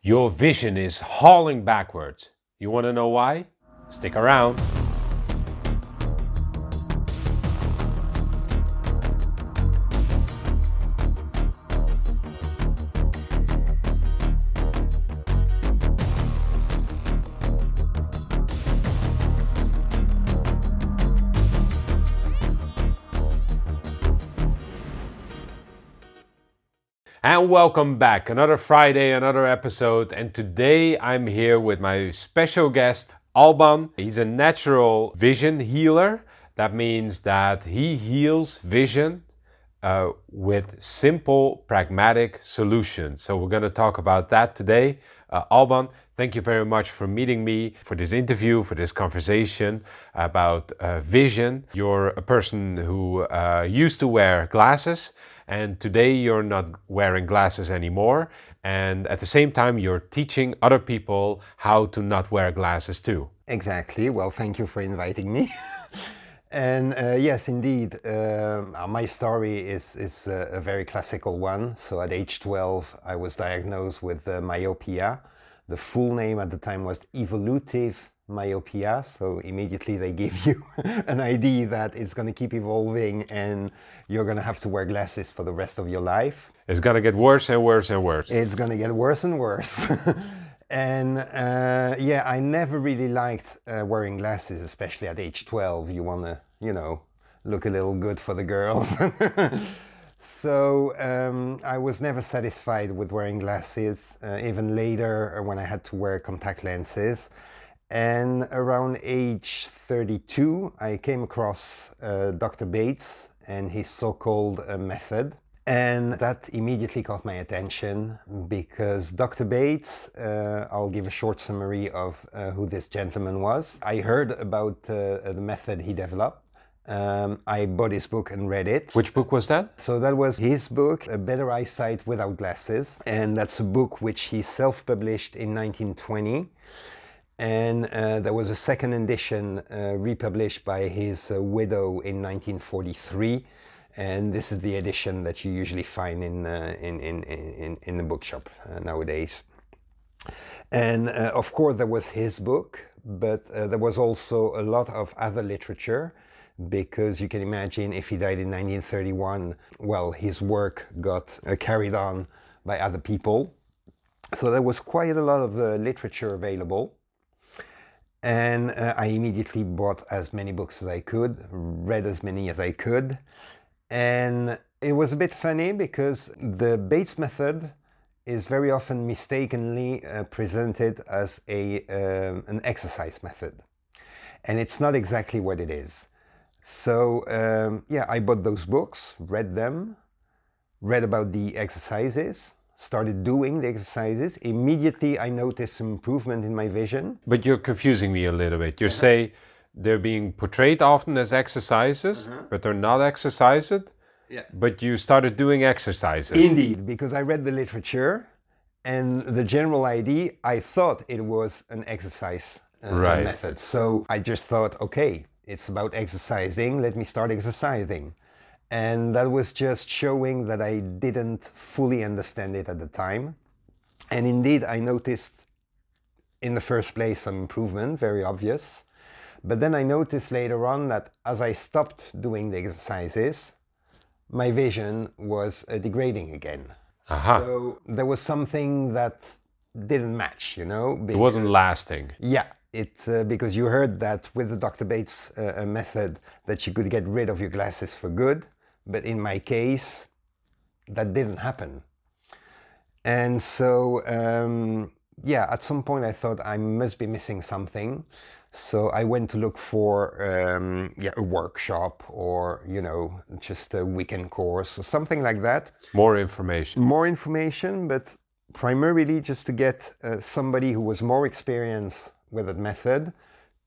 Your vision is hauling backwards. You want to know why? Stick around. And welcome back. Another Friday, another episode. And today I'm here with my special guest, Alban. He's a natural vision healer. That means that he heals vision with simple, pragmatic solutions. So we're going to talk about that today. Alban, thank you very much for meeting me for this interview, for this conversation about vision. You're a person who used to wear glasses, and today you're not wearing glasses anymore. And at the same time, you're teaching other people how to not wear glasses too. Exactly. Well, thank you for inviting me. And yes, indeed, my story is a very classical one. So at age 12, I was diagnosed with myopia. The full name at the time was evolutive myopia. So immediately they give you an idea that it's going to keep evolving and you're going to have to wear glasses for the rest of your life. It's going to get worse and worse and worse. It's going to get worse and worse. And yeah, I never really liked wearing glasses, especially at age 12. You want to, look a little good for the girls. So I was never satisfied with wearing glasses, even later when I had to wear contact lenses. And around age 32, I came across Dr. Bates and his so-called method. And that immediately caught my attention because Dr. Bates, I'll give a short summary of who this gentleman was. I heard about the method he developed. I bought his book and read it. Which book was that? So that was his book, A Better Eyesight Without Glasses. And that's a book which he self-published in 1920. And there was a second edition republished by his widow in 1943. And this is the edition that you usually find in the bookshop nowadays. And of course there was his book, but there was also a lot of other literature, because you can imagine if he died in 1931, well, his work got carried on by other people. So there was quite a lot of literature available. And I immediately bought as many books as I could, read as many as I could. And it was a bit funny because the Bates method is very often mistakenly presented as an exercise method. And it's not exactly what it is. So yeah, I bought those books, read them, read about the exercises, started doing the exercises. Immediately I noticed some improvement in my vision. But you're confusing me a little bit. You say they're being portrayed often as exercises, but they're not exercises. Yeah. But you started doing exercises. Indeed, because I read the literature and the general idea, I thought it was an exercise method. So I just thought, okay, it's about exercising. Let me start exercising. And that was just showing that I didn't fully understand it at the time. And indeed, I noticed in the first place some improvement, very obvious. But then I noticed later on that as I stopped doing the exercises, my vision was degrading again. So there was something that didn't match, because it wasn't lasting. Yeah, because you heard that with the Dr. Bates method that you could get rid of your glasses for good. But in my case, that didn't happen. And so, yeah, at some point I thought I must be missing something. So I went to look for a workshop or, just a weekend course or something like that. More information. More information, but primarily just to get somebody who was more experienced with that method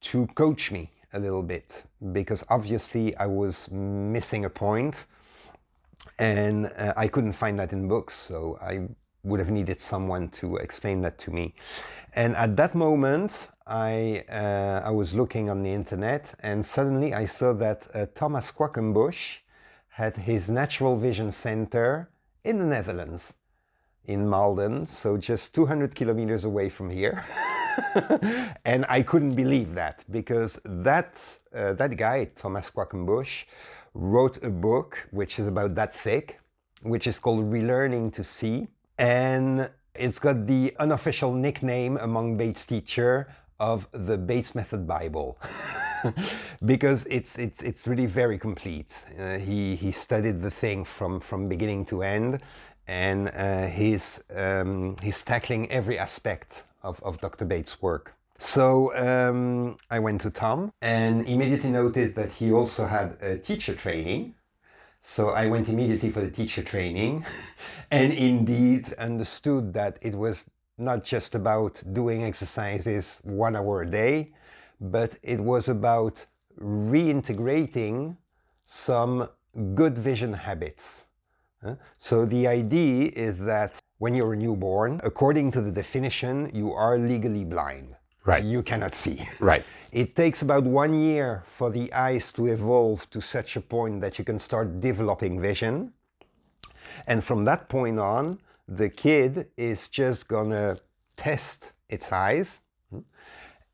to coach me a little bit, because obviously I was missing a point and I couldn't find that in books. So I would have needed someone to explain that to me. And at that moment, I was looking on the internet and suddenly I saw that Thomas Quackenbush had his Natural Vision Center in the Netherlands. in Malden, so just 200 kilometers away from here. And I couldn't believe that, because that guy, Thomas Quackenbush, wrote a book which is about that thick, which is called Relearning to See. And it's got the unofficial nickname among Bates teachers of the Bates Method Bible. Because it's really very complete. He studied the thing from beginning to end, and he's tackling every aspect of Dr. Bates' work. So I went to Tom and immediately noticed that he also had a teacher training. So I went immediately for the teacher training and indeed understood that it was not just about doing exercises 1 hour a day, but it was about reintegrating some good vision habits. So the idea is that when you're a newborn, according to the definition, you are legally blind. Right. You cannot see. Right. It takes about 1 year for the eyes to evolve to such a point that you can start developing vision. And from that point on, the kid is just gonna test its eyes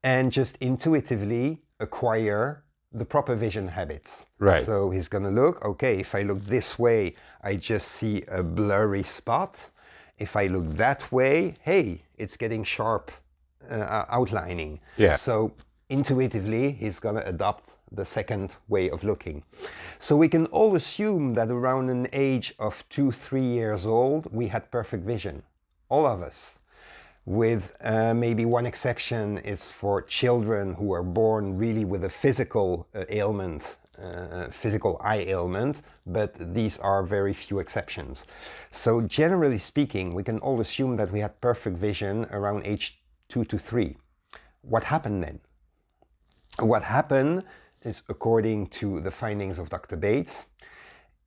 and just intuitively acquire the proper vision habits. Right. So he's gonna look, okay, if I look this way, I just see a blurry spot. If I look that way, hey, it's getting sharp outlining. Yeah. So intuitively, he's gonna adopt the second way of looking. So we can all assume that around an age of 2-3 years old, we had perfect vision, all of us. With maybe one exception is for children who are born really with a physical ailment, physical eye ailment, but these are very few exceptions. So generally speaking, we can all assume that we had perfect vision around age 2 to 3. What happened then? What happened is, according to the findings of Dr. Bates,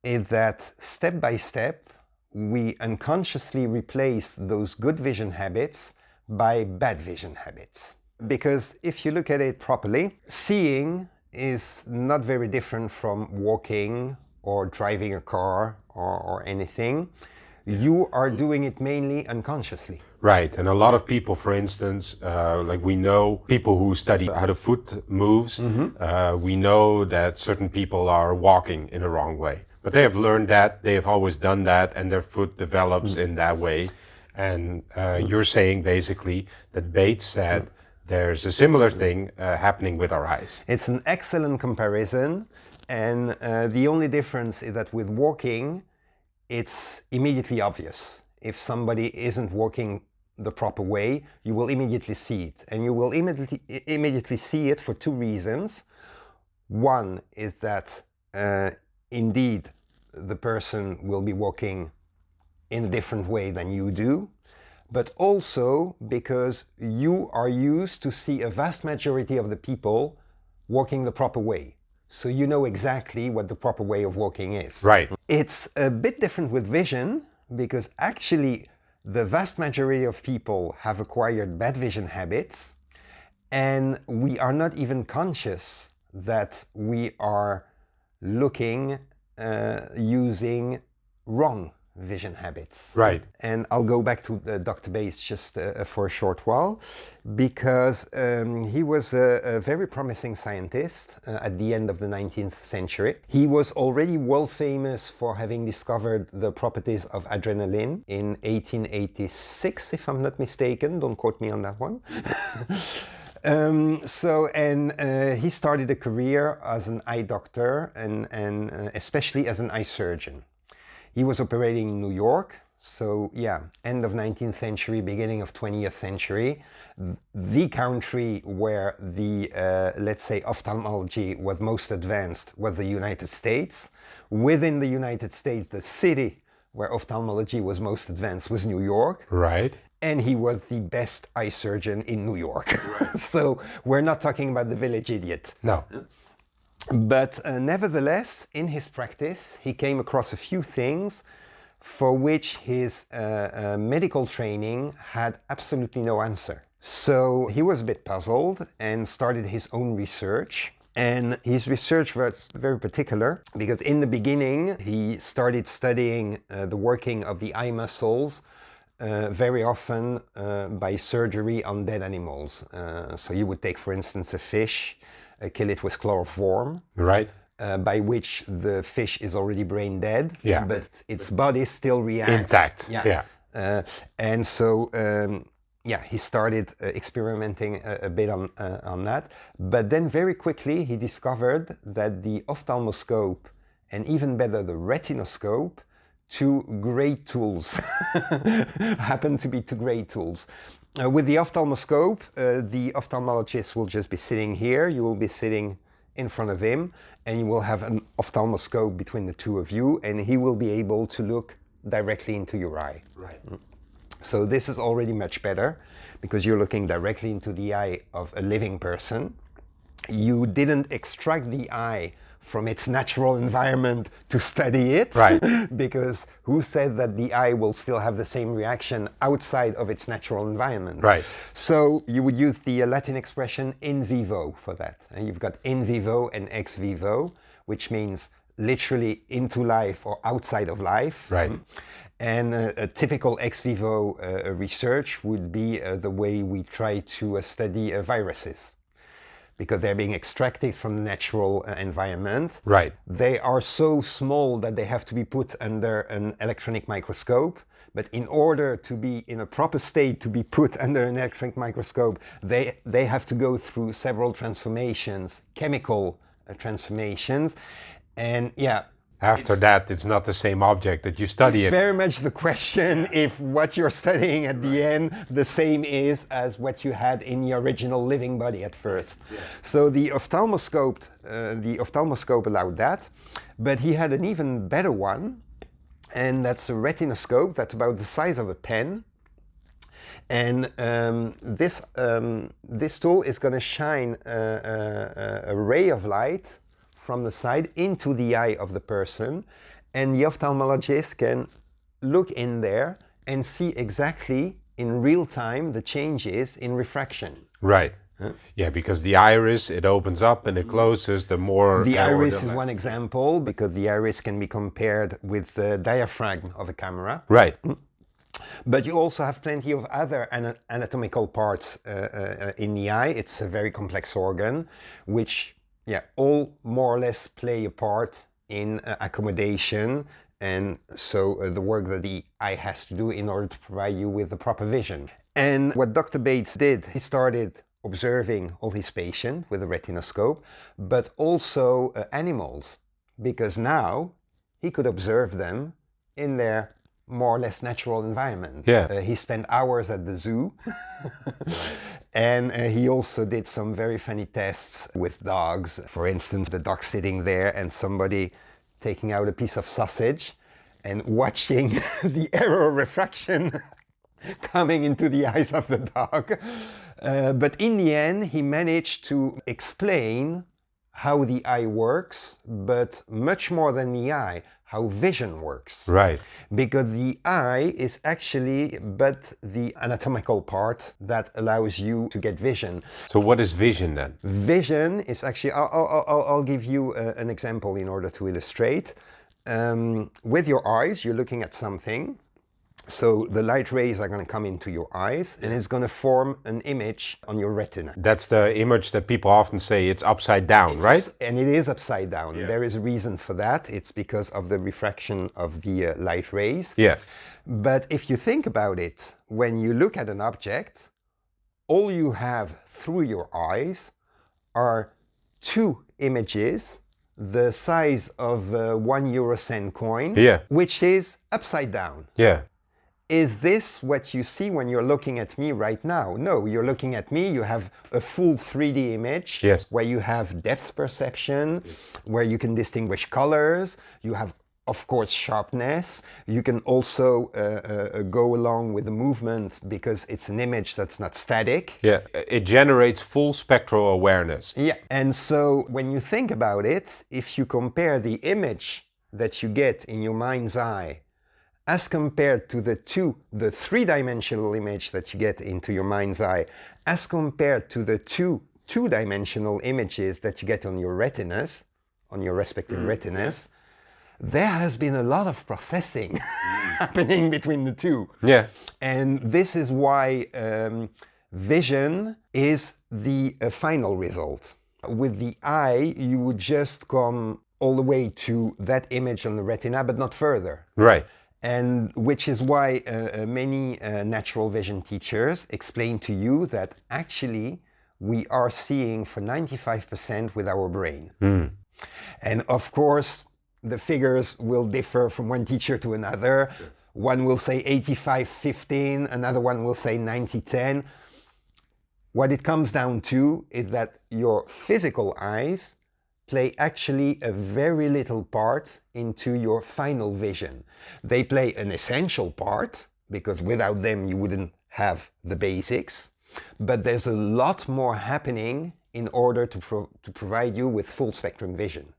is that step by step, we unconsciously replace those good vision habits by bad vision habits. Because if you look at it properly, seeing is not very different from walking or driving a car or anything. You are doing it mainly unconsciously. Right, and a lot of people, for instance, like we know people who study how the foot moves, we know that certain people are walking in a wrong way. But they have learned that, they have always done that, and their foot develops in that way. And you're saying basically that Bates said there's a similar thing happening with our eyes. It's an excellent comparison, and the only difference is that with walking, it's immediately obvious. If somebody isn't walking the proper way, you will immediately see it. And you will immediately see it for two reasons. One is that indeed the person will be walking in a different way than you do, but also because you are used to see a vast majority of the people walking the proper way. So you know exactly what the proper way of walking is. Right. It's a bit different with vision, because actually the vast majority of people have acquired bad vision habits, and we are not even conscious that we are looking using wrong vision habits. Right. And I'll go back to Dr. Bates just for a short while, because he was a very promising scientist at the end of the 19th century. He was already world famous for having discovered the properties of adrenaline in 1886, if I'm not mistaken. Don't quote me on that one. He started a career as an eye doctor and especially as an eye surgeon. He was operating in New York, so yeah, end of 19th century, beginning of 20th century. The country where the, let's say, ophthalmology was most advanced was the United States. Within the United States, the city where ophthalmology was most advanced was New York. Right. And he was the best eye surgeon in New York. Right. So we're not talking about the village idiot. No. But nevertheless, in his practice, he came across a few things for which his medical training had absolutely no answer. So he was a bit puzzled and started his own research. And his research was very particular, because in the beginning, he started studying the working of the eye muscles very often by surgery on dead animals. So you would take, for instance, a fish, kill it with chloroform, Right. by which the fish is already brain dead, Yeah. but its body still reacts. Intact. Yeah. And so, he started experimenting a bit on that. But then very quickly he discovered that the ophthalmoscope, and even better the retinoscope, two great tools, happen to be two great tools. With the ophthalmoscope, the ophthalmologist will just be sitting here, you will be sitting in front of him, and you will have an ophthalmoscope between the two of you, and he will be able to look directly into your eye. Right. So this is already much better, because you're looking directly into the eye of a living person. You didn't extract the eye from its natural environment to study it, right? Because who said that the eye will still have the same reaction outside of its natural environment? Right. So you would use the Latin expression in vivo for that. And you've got in vivo and ex vivo, which means literally into life or outside of life. Right. And a typical ex vivo research would be the way we try to study viruses, because they're being extracted from the natural environment. Right. They are so small that they have to be put under an electronic microscope. But in order to be in a proper state to be put under an electronic microscope, they have to go through several transformations, chemical transformations. And after that, it's not the same object that you study. It's very much the question if what you're studying at the end the same is as what you had in the original living body at first. Yeah. So the ophthalmoscope allowed that, but he had an even better one, and that's a retinoscope that's about the size of a pen. And this tool is going to shine a ray of light from the side into the eye of the person, and the ophthalmologist can look in there and see exactly in real time the changes in refraction. Right. Huh? Yeah, because the iris, it opens up and it closes, the more... The iris is one example, because the iris can be compared with the diaphragm of a camera. Right. But you also have plenty of other anatomical parts in the eye. It's a very complex organ, which all more or less play a part in accommodation, and so the work that the eye has to do in order to provide you with the proper vision. And what Dr. Bates did, he started observing all his patients with a retinoscope, but also animals, because now he could observe them in their more or less natural environment. Yeah. He spent hours at the zoo. And he also did some very funny tests with dogs. For instance, the dog sitting there and somebody taking out a piece of sausage and watching the error refraction coming into the eyes of the dog. But in the end, he managed to explain how the eye works, but much more than the eye, how vision works. Right. Because the eye is actually but the anatomical part that allows you to get vision. So what is vision then? Vision is actually, I'll give you an example in order to illustrate. With your eyes, you're looking at something. So the light rays are going to come into your eyes, and it's going to form an image on your retina. That's the image that people often say it's upside down, right? And it is upside down. Yeah. There is a reason for that. It's because of the refraction of the light rays. Yeah. But if you think about it, when you look at an object, all you have through your eyes are two images the size of a 1 euro cent coin, which is upside down. Yeah. Is this what you see when you're looking at me right now? No, you're looking at me, you have a full 3D image, where you have depth perception, where you can distinguish colors, you have, of course, sharpness. You can also go along with the movement because it's an image that's not static. Yeah, it generates full spectral awareness. Yeah, and so when you think about it, if you compare the image that you get in your mind's eye as compared to the three-dimensional image that you get into your mind's eye, as compared to the two-dimensional images that you get on your retinas, on your respective retinas, there has been a lot of processing happening between the two. Yeah. And this is why vision is the final result. With the eye, you would just come all the way to that image on the retina, but not further. Right. And which is why many natural vision teachers explain to you that actually we are seeing for 95% with our brain. And of course, the figures will differ from one teacher to another. Sure. One will say 85-15, another one will say 90-10. What it comes down to is that your physical eyes play actually a very little part into your final vision. They play an essential part, because without them you wouldn't have the basics, but there's a lot more happening in order to provide you with full spectrum vision,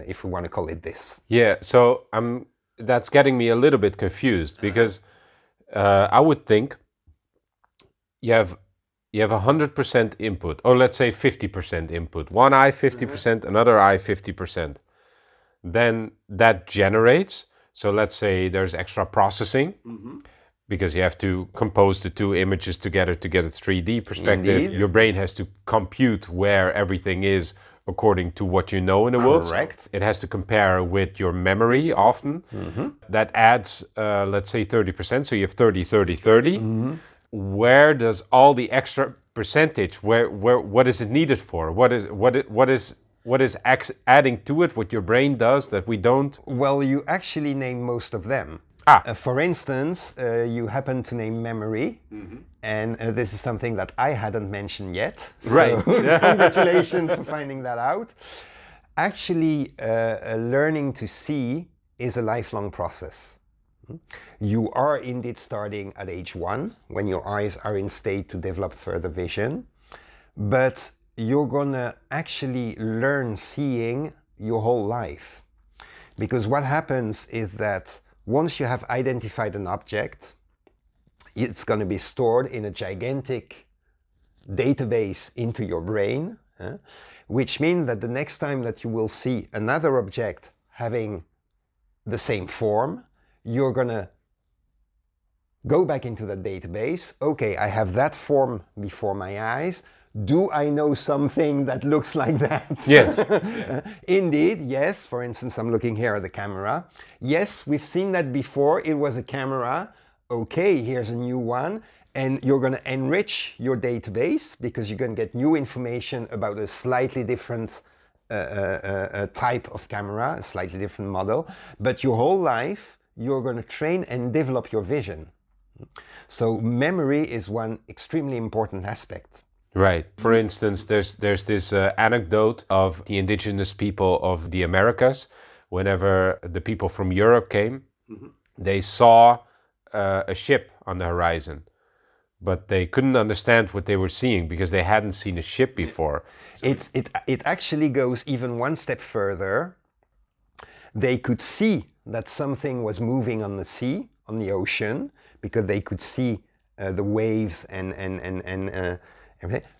if we want to call it this. Yeah, so that's getting me a little bit confused, because I would think you have 100% input, or let's say 50% input. One eye 50%, another eye 50%. Then that generates, so let's say there's extra processing, because you have to compose the two images together to get a 3D perspective. Indeed. Your brain has to compute where everything is according to what you know in the world. Correct. It has to compare with your memory often. That adds, let's say 30%, so you have 30, 30, 30. Where does all the extra percentage, what is it needed for? What is adding to it, what your brain does that we don't? Well, you actually name most of them. For instance, you happen to name memory, and this is something that I hadn't mentioned yet. Right. So congratulations for finding that out. Actually, learning to see is a lifelong process. You are indeed starting at age 1, when your eyes are in state to develop further vision, but you're gonna actually learn seeing your whole life. Because what happens is that once you have identified an object, it's going to be stored in a gigantic database into your brain, which means that the next time that you will see another object having the same form, you're going to go back into the database. Okay, I have that form before my eyes. Do I know something that looks like that? Yes. Indeed, yes. For instance, I'm looking here at the camera. Yes, we've seen that before. It was a camera. Okay, here's a new one. And you're going to enrich your database because you're going to get new information about a slightly different type of camera, a slightly different model. But your whole life, you're going to train and develop your vision. So memory is one extremely important aspect. Right. For instance, there's this anecdote of the indigenous people of the Americas. Whenever the people from Europe came, they saw a ship on the horizon, but they couldn't understand what they were seeing because they hadn't seen a ship before. It actually goes even one step further. They could see that something was moving on the sea, on the ocean, because they could see the waves and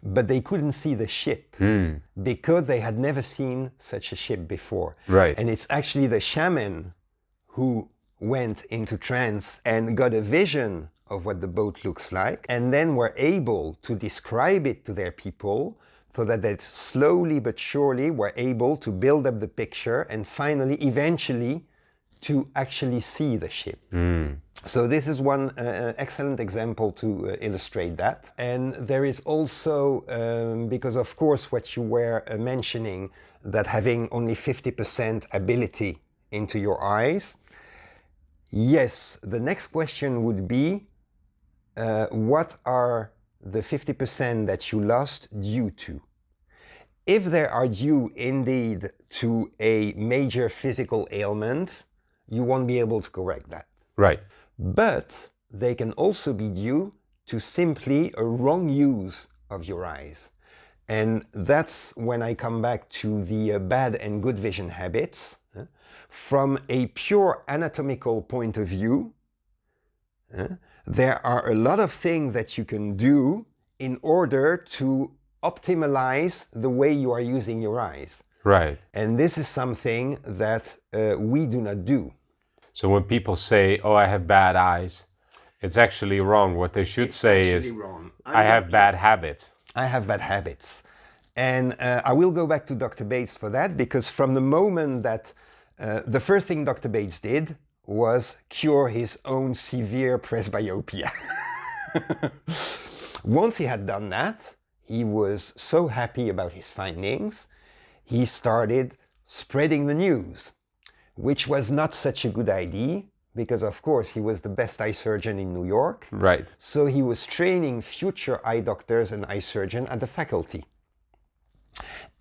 but they couldn't see the ship because they had never seen such a ship before. Right. And it's actually the shaman who went into trance and got a vision of what the boat looks like, and then were able to describe it to their people so that they slowly but surely were able to build up the picture and finally, eventually, to actually see the ship. So this is one excellent example to illustrate that. And there is also, because of course what you were mentioning, that having only 50% ability into your eyes, yes, the next question would be, what are the 50% that you lost due to? If they are due indeed to a major physical ailment, you won't be able to correct that. Right. But they can also be due to simply a wrong use of your eyes. And that's when I come back to the bad and good vision habits. From a pure anatomical point of view, there are a lot of things that you can do in order to optimize the way you are using your eyes. Right. And this is something that we do not do. So when people say, "Oh, I have bad eyes," it's actually wrong. What they should say is, wrong. "I have bad habits." I have bad habits. And I will go back to Dr. Bates for that, because from the moment that the first thing Dr. Bates did was cure his own severe presbyopia. Once he had done that, he was so happy about his findings, he started spreading the news, which was not such a good idea, because of course he was the best eye surgeon in New York. Right. So he was training future eye doctors and eye surgeons at the faculty.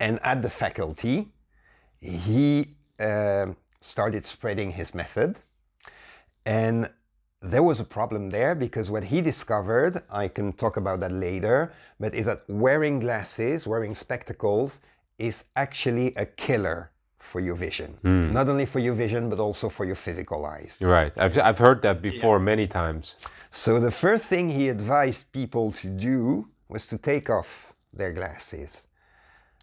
And at the faculty, he started spreading his method. And there was a problem there, because what he discovered, I can talk about that later, but is that wearing glasses, wearing spectacles, is actually a killer for your vision. Not only for your vision, but also for your physical eyes. Right. I've heard that before many times. So the first thing he advised people to do was to take off their glasses.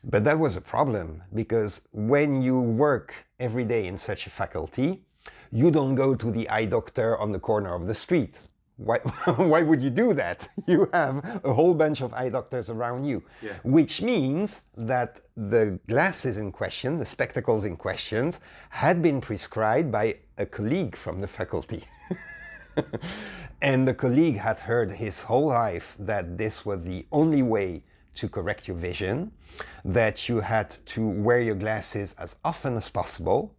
But that was a problem, because when you work every day in such a faculty, you don't go to the eye doctor on the corner of the street. Why would you do that? You have a whole bunch of eye doctors around you, which means that the glasses in question, the spectacles in questions, had been prescribed by a colleague from the faculty. And the colleague had heard his whole life that this was the only way to correct your vision, that you had to wear your glasses as often as possible.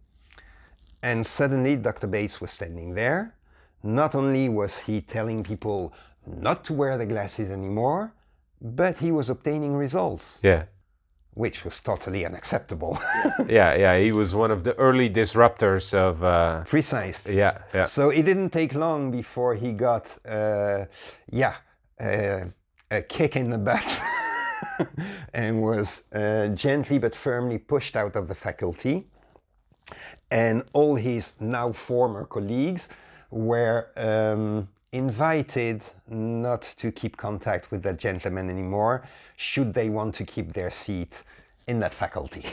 And suddenly Dr. Bates was standing there. Not only was he telling people not to wear the glasses anymore, but he was obtaining results. Yeah. Which was totally unacceptable. Yeah. He was one of the early disruptors of... Precisely. Yeah. So it didn't take long before he got, a kick in the butt and was gently but firmly pushed out of the faculty. And all his now former colleagues were invited not to keep contact with that gentleman anymore, should they want to keep their seat in that faculty.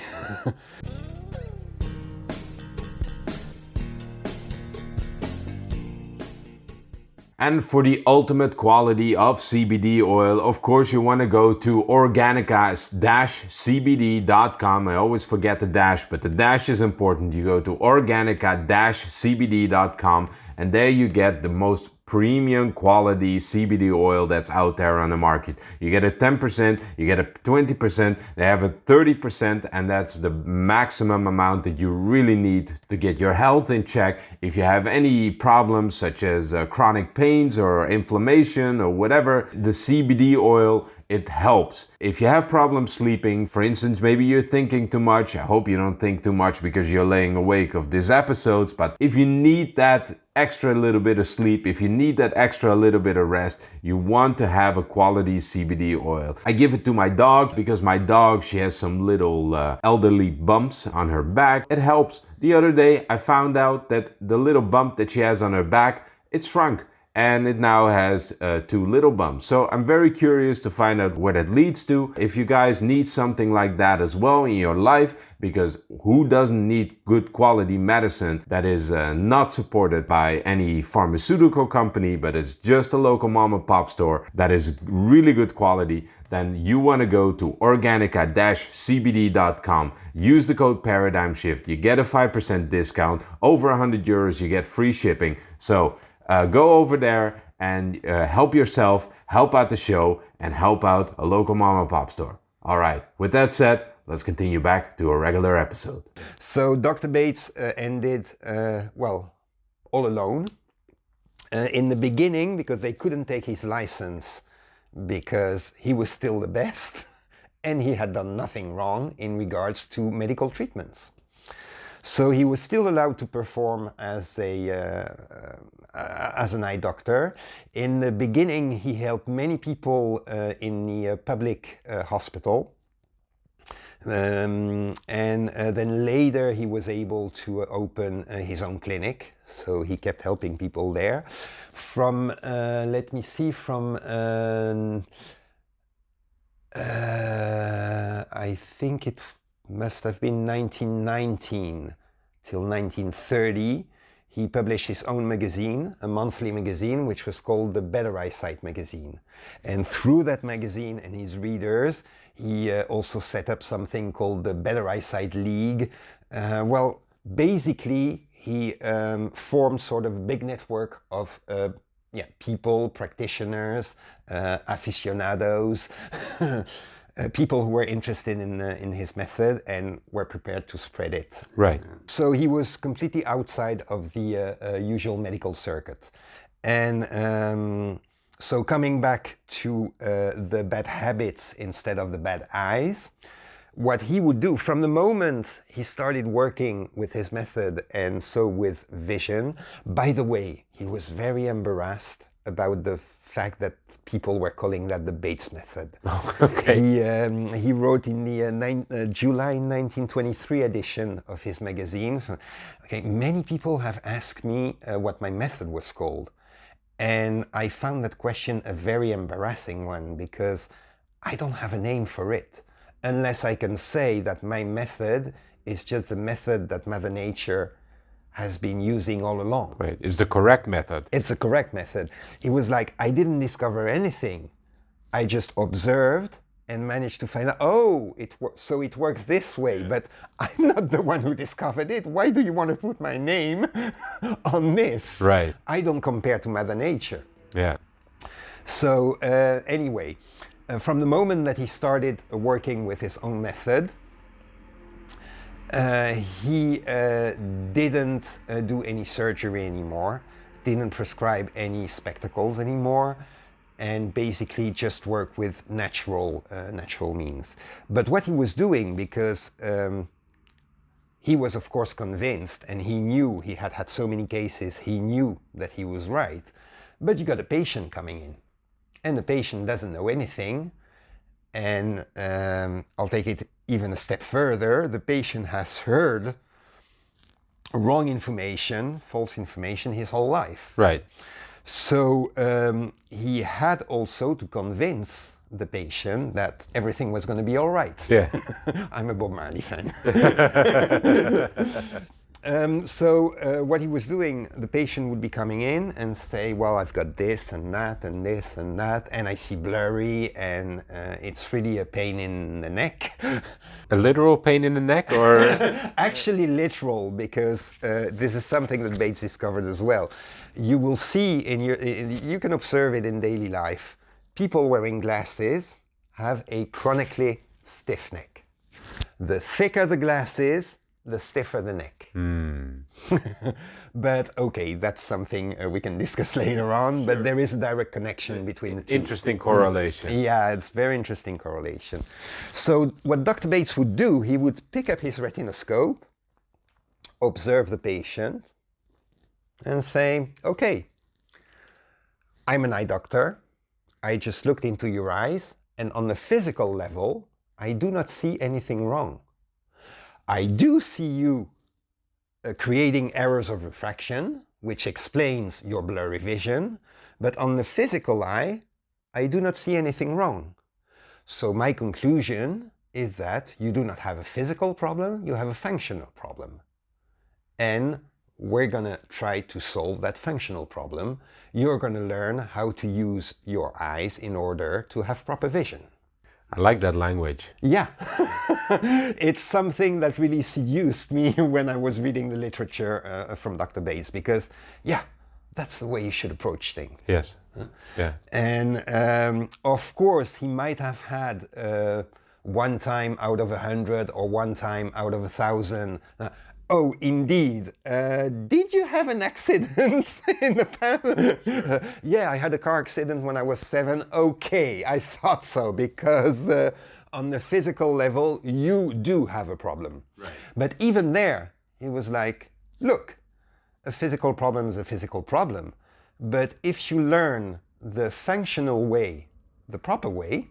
And for the ultimate quality of CBD oil, of course, you want to go to organica-cbd.com. I always forget the dash, but the dash is important. You go to organica-cbd.com, and there you get the most premium quality CBD oil that's out there on the market. You get a 10%, you get a 20%, they have a 30%, and that's the maximum amount that you really need to get your health in check. If you have any problems such as chronic pains or inflammation or whatever, the CBD oil, it helps. If you have problems sleeping, for instance, maybe you're thinking too much. I hope you don't think too much because you're laying awake of these episodes, but if you need that extra little bit of sleep, if you need that extra little bit of rest, you want to have a quality CBD oil. I give it to my dog because my dog, she has some little elderly bumps on her back. It helps. The other day I found out that the little bump that she has on her back, it shrunk. And it now has 2 little bumps. So I'm very curious to find out what it leads to. If you guys need something like that as well in your life, because who doesn't need good quality medicine that is not supported by any pharmaceutical company, but it's just a local mom and pop store that is really good quality, then you want to go to organica-cbd.com. Use the code ParadigmShift. You get a 5% discount. Over 100 euros, you get free shipping. So go over there and help yourself, help out the show, and help out a local mom and pop store. All right, with that said, let's continue back to a regular episode. So Dr. Bates ended, all alone. In the beginning, because they couldn't take his license because he was still the best and he had done nothing wrong in regards to medical treatments. So he was still allowed to perform as an eye doctor. In the beginning, he helped many people in the public hospital. And then later he was able to open his own clinic. So he kept helping people there. From, I think it must have been 1919 till 1930, he published his own magazine, a monthly magazine, which was called the Better Eyesight magazine. And through that magazine and his readers, he also set up something called the Better Eyesight League. Well, basically, he formed sort of a big network of people, practitioners, aficionados, people who were interested in his method and were prepared to spread it. Right. So he was completely outside of the usual medical circuit. And so coming back to the bad habits instead of the bad eyes, what he would do from the moment he started working with his method and so with vision, by the way, he was very embarrassed about the fact that people were calling that the Bates method. Oh, okay. He wrote in the July 1923 edition of his magazine, okay, many people have asked me what my method was called. And I found that question a very embarrassing one because I don't have a name for it, unless I can say that my method is just the method that Mother Nature has been using all along. Right, it's the correct method. It's the correct method. It was like, I didn't discover anything. I just observed and managed to find out, oh, so it works this way, but I'm not the one who discovered it. Why do you want to put my name on this? Right. I don't compare to Mother Nature. Yeah. So anyway, from the moment that he started working with his own method, he didn't do any surgery anymore, didn't prescribe any spectacles anymore, and basically just work with natural means. But what he was doing, because he was of course convinced, and he knew, he had had so many cases, he knew that he was right, but you got a patient coming in, and the patient doesn't know anything, and I'll take it even a step further, the patient has heard wrong information, false information his whole life. Right. So he had also to convince the patient that everything was going to be all right. Yeah. I'm a Bob Marley fan. What he was doing, the patient would be coming in and say, well, I've got this and that and this and that, and I see blurry, and it's really a pain in the neck. A literal pain in the neck, or? Actually literal, because this is something that Bates discovered as well. You will see you can observe it in daily life. People wearing glasses have a chronically stiff neck. The thicker the glasses, the stiffer the neck. But okay, that's something we can discuss later on, but there is a direct connection between the two. Interesting correlation. Yeah, it's very interesting correlation. So what Dr. Bates would do, he would pick up his retinoscope, observe the patient, and say, okay, I'm an eye doctor. I just looked into your eyes, and on the physical level, I do not see anything wrong. I do see you creating errors of refraction, which explains your blurry vision, but on the physical eye, I do not see anything wrong. So my conclusion is that you do not have a physical problem, you have a functional problem. And we're going to try to solve that functional problem. You're going to learn how to use your eyes in order to have proper vision. I like that language. Yeah, it's something that really seduced me when I was reading the literature from Dr. Bates, because, yeah, that's the way you should approach things. Yes. Yeah. And of course, he might have had one time out of 100 or one time out of 1,000. Oh, indeed. Did you have an accident in the past? Yeah, I had a car accident when I was 7. Okay, I thought so, because on the physical level, you do have a problem. Right. But even there, he was like, look, a physical problem is a physical problem. But if you learn the functional way, the proper way,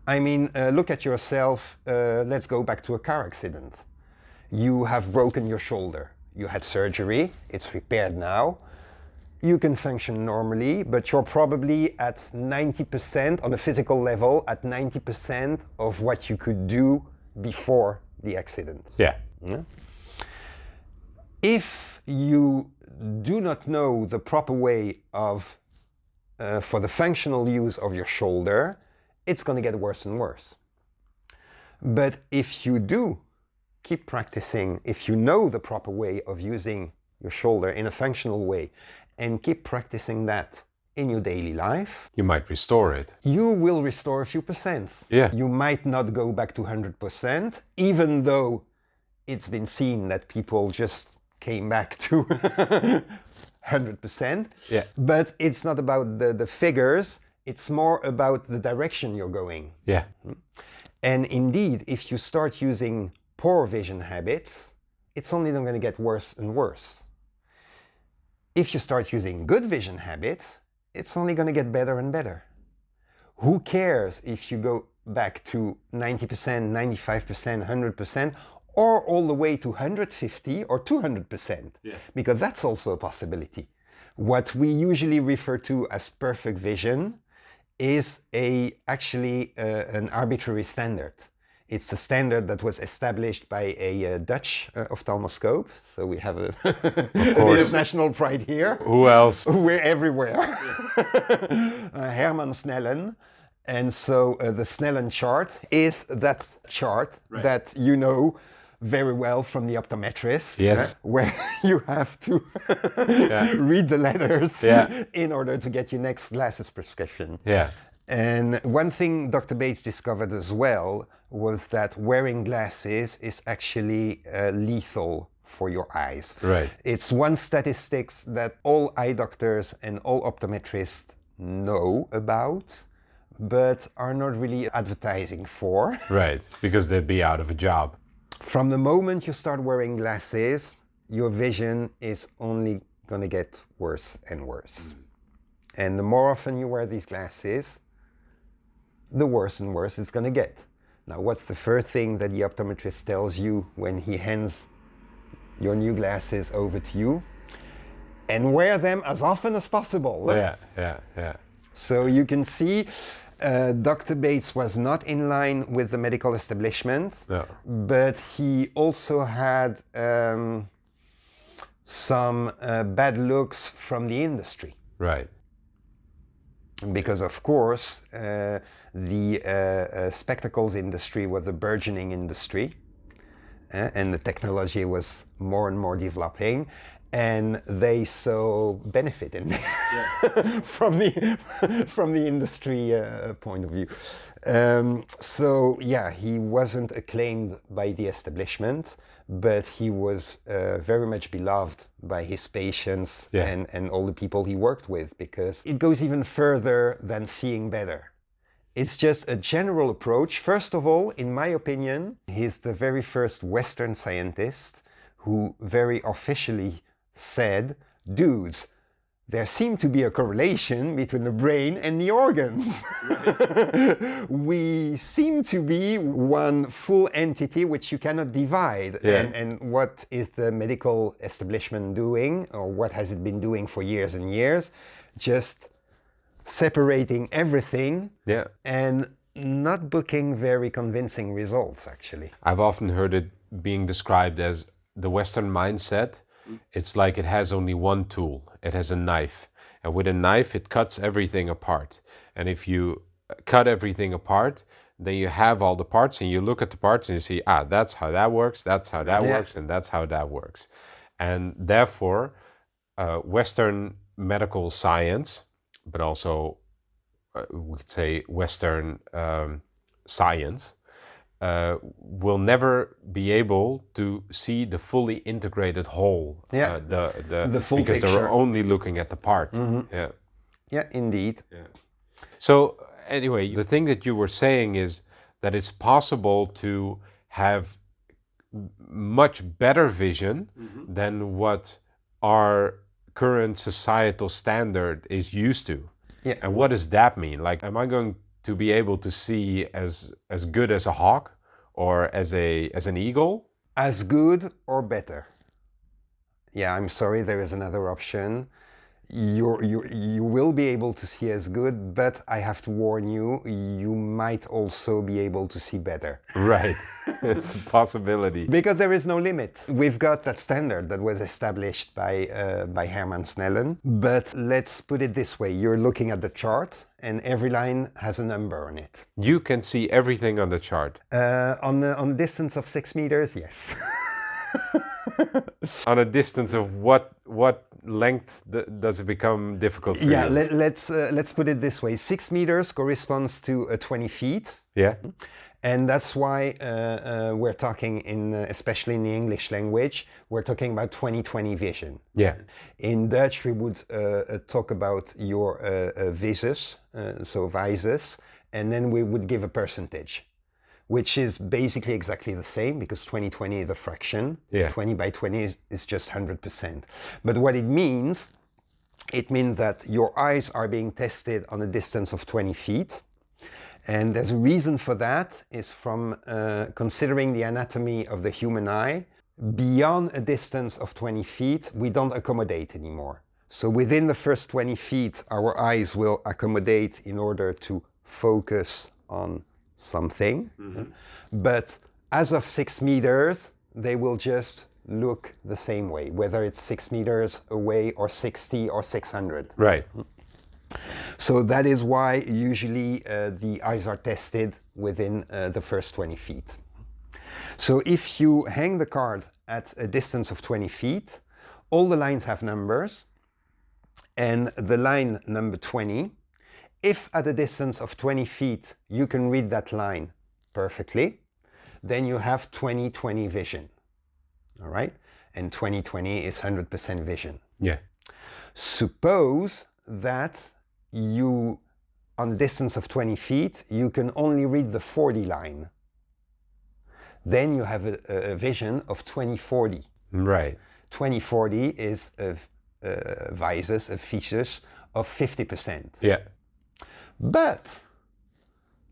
I mean, look at yourself. Let's go back to a car accident. You have broken your shoulder. You had surgery. It's repaired now. You can function normally, but you're probably at 90% on a physical level, at 90% of what you could do before the accident. Yeah. Yeah? If you do not know the proper way of for the functional use of your shoulder, it's going to get worse and worse. But if you do keep practicing, if you know the proper way of using your shoulder in a functional way, and keep practicing that in your daily life, you might restore it. You will restore a few percent. Yeah. You might not go back to 100%, even though it's been seen that people just came back to 100%. Yeah. But it's not about the figures, it's more about the direction you're going. Yeah. And indeed, if you start using poor vision habits, it's only going to get worse and worse. If you start using good vision habits, it's only going to get better and better. Who cares if you go back to 90%, 95%, 100%, or all the way to 150 or 200%? Yeah. Because that's also a possibility. What we usually refer to as perfect vision is actually an arbitrary standard. It's a standard that was established by a Dutch ophthalmoscope. So we have a bit of national pride here. Who else? We're everywhere. Herman Snellen. And so the Snellen chart is that chart that you know very well from the optometrist. Yes. Where you have to read the letters in order to get your next glasses prescription. Yeah. And one thing Dr. Bates discovered as well was that wearing glasses is actually lethal for your eyes. Right. It's one statistics that all eye doctors and all optometrists know about, but are not really advertising for. Right, because they'd be out of a job. From the moment you start wearing glasses, your vision is only going to get worse and worse. And the more often you wear these glasses, the worse and worse it's going to get. Now, what's the first thing that the optometrist tells you when he hands your new glasses over to you? And wear them as often as possible. Yeah. So you can see Dr. Bates was not in line with the medical establishment, but he also had some bad looks from the industry. Right. Because, of course, the spectacles industry was a burgeoning industry, and the technology was more and more developing, and they saw benefit in there from the industry point of view. So yeah, he wasn't acclaimed by the establishment, but he was very much beloved by his patients and all the people he worked with, because it goes even further than seeing better. It's just a general approach. First of all, in my opinion, he's the very first Western scientist who very officially said, dudes, there seemed to be a correlation between the brain and the organs. Right. We seem to be one full entity which you cannot divide. Yeah. And what is the medical establishment doing, or what has it been doing for years and years? Just separating everything and not booking very convincing results, actually. I've often heard it being described as the Western mindset. It's like it has only one tool. It has a knife. And with a knife, it cuts everything apart. And if you cut everything apart, then you have all the parts and you look at the parts and you see, that's how that works, that's how that works, and that's how that works. And therefore, Western medical science, but also we could say Western science, will never be able to see the fully integrated whole, the full because picture. they're only looking at the part. Yeah, indeed. So anyway, the thing that you were saying is that it's possible to have much better vision than what our current societal standard is used to. And what does that mean? Like, am I going to be able to see as good as a hawk or as an eagle? As good or better. Yeah, I'm sorry, there is another option. you will be able to see as good, but I have to warn you, you might also be able to see better. Right. It's a possibility. Because there is no limit. We've got that standard that was established by Hermann Snellen. But let's put it this way. You're looking at the chart and every line has a number on it. You can see everything on the chart. On a distance of 6 meters, yes. On a distance of what length does it become difficult for you? Yeah, let's put it this way. 6 meters corresponds to 20 feet. Yeah. And that's why we're talking especially in the English language, we're talking about 20/20 vision. Yeah. In Dutch, we would talk about your visus, so visus, and then we would give a percentage, which is basically exactly the same because 20/20 is a fraction. Yeah. 20 by 20 is just 100%. But what it means that your eyes are being tested on a distance of 20 feet. And there's a reason for that, is from considering the anatomy of the human eye, beyond a distance of 20 feet, we don't accommodate anymore. So within the first 20 feet, our eyes will accommodate in order to focus on something. Mm-hmm. But as of 6 meters, they will just look the same way, whether it's 6 meters away or 60 or 600. Right. So that is why usually the eyes are tested within the first 20 feet. So if you hang the card at a distance of 20 feet, all the lines have numbers, and the line number 20, if at a distance of 20 feet you can read that line perfectly, then you have 20/20 vision. All right? And 20/20 is 100% vision. Yeah. Suppose that you, on a distance of 20 feet, you can only read the 40 line. Then you have a vision of 20/40. Right. 20/40 is a visus, a features of 50%. Yeah. But,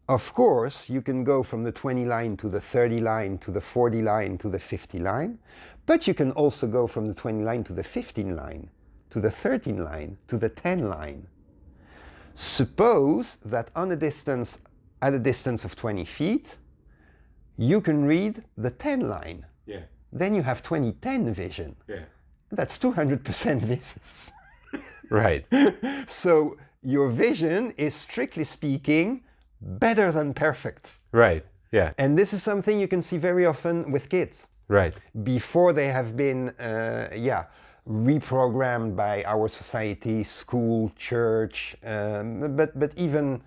of course, you can go from the 20 line to the 30 line to the 40 line to the 50 line, but you can also go from the 20 line to the 15 line, to the 13 line, to the 10 line. Suppose that at a distance of 20 feet, you can read the 10 line. Yeah. Then you have 20/10 vision. Yeah. That's 200% visus. Right. So your vision is, strictly speaking, better than perfect. Right. Yeah. And this is something you can see very often with kids. Right. Before they have been, reprogrammed by our society, school, church, but even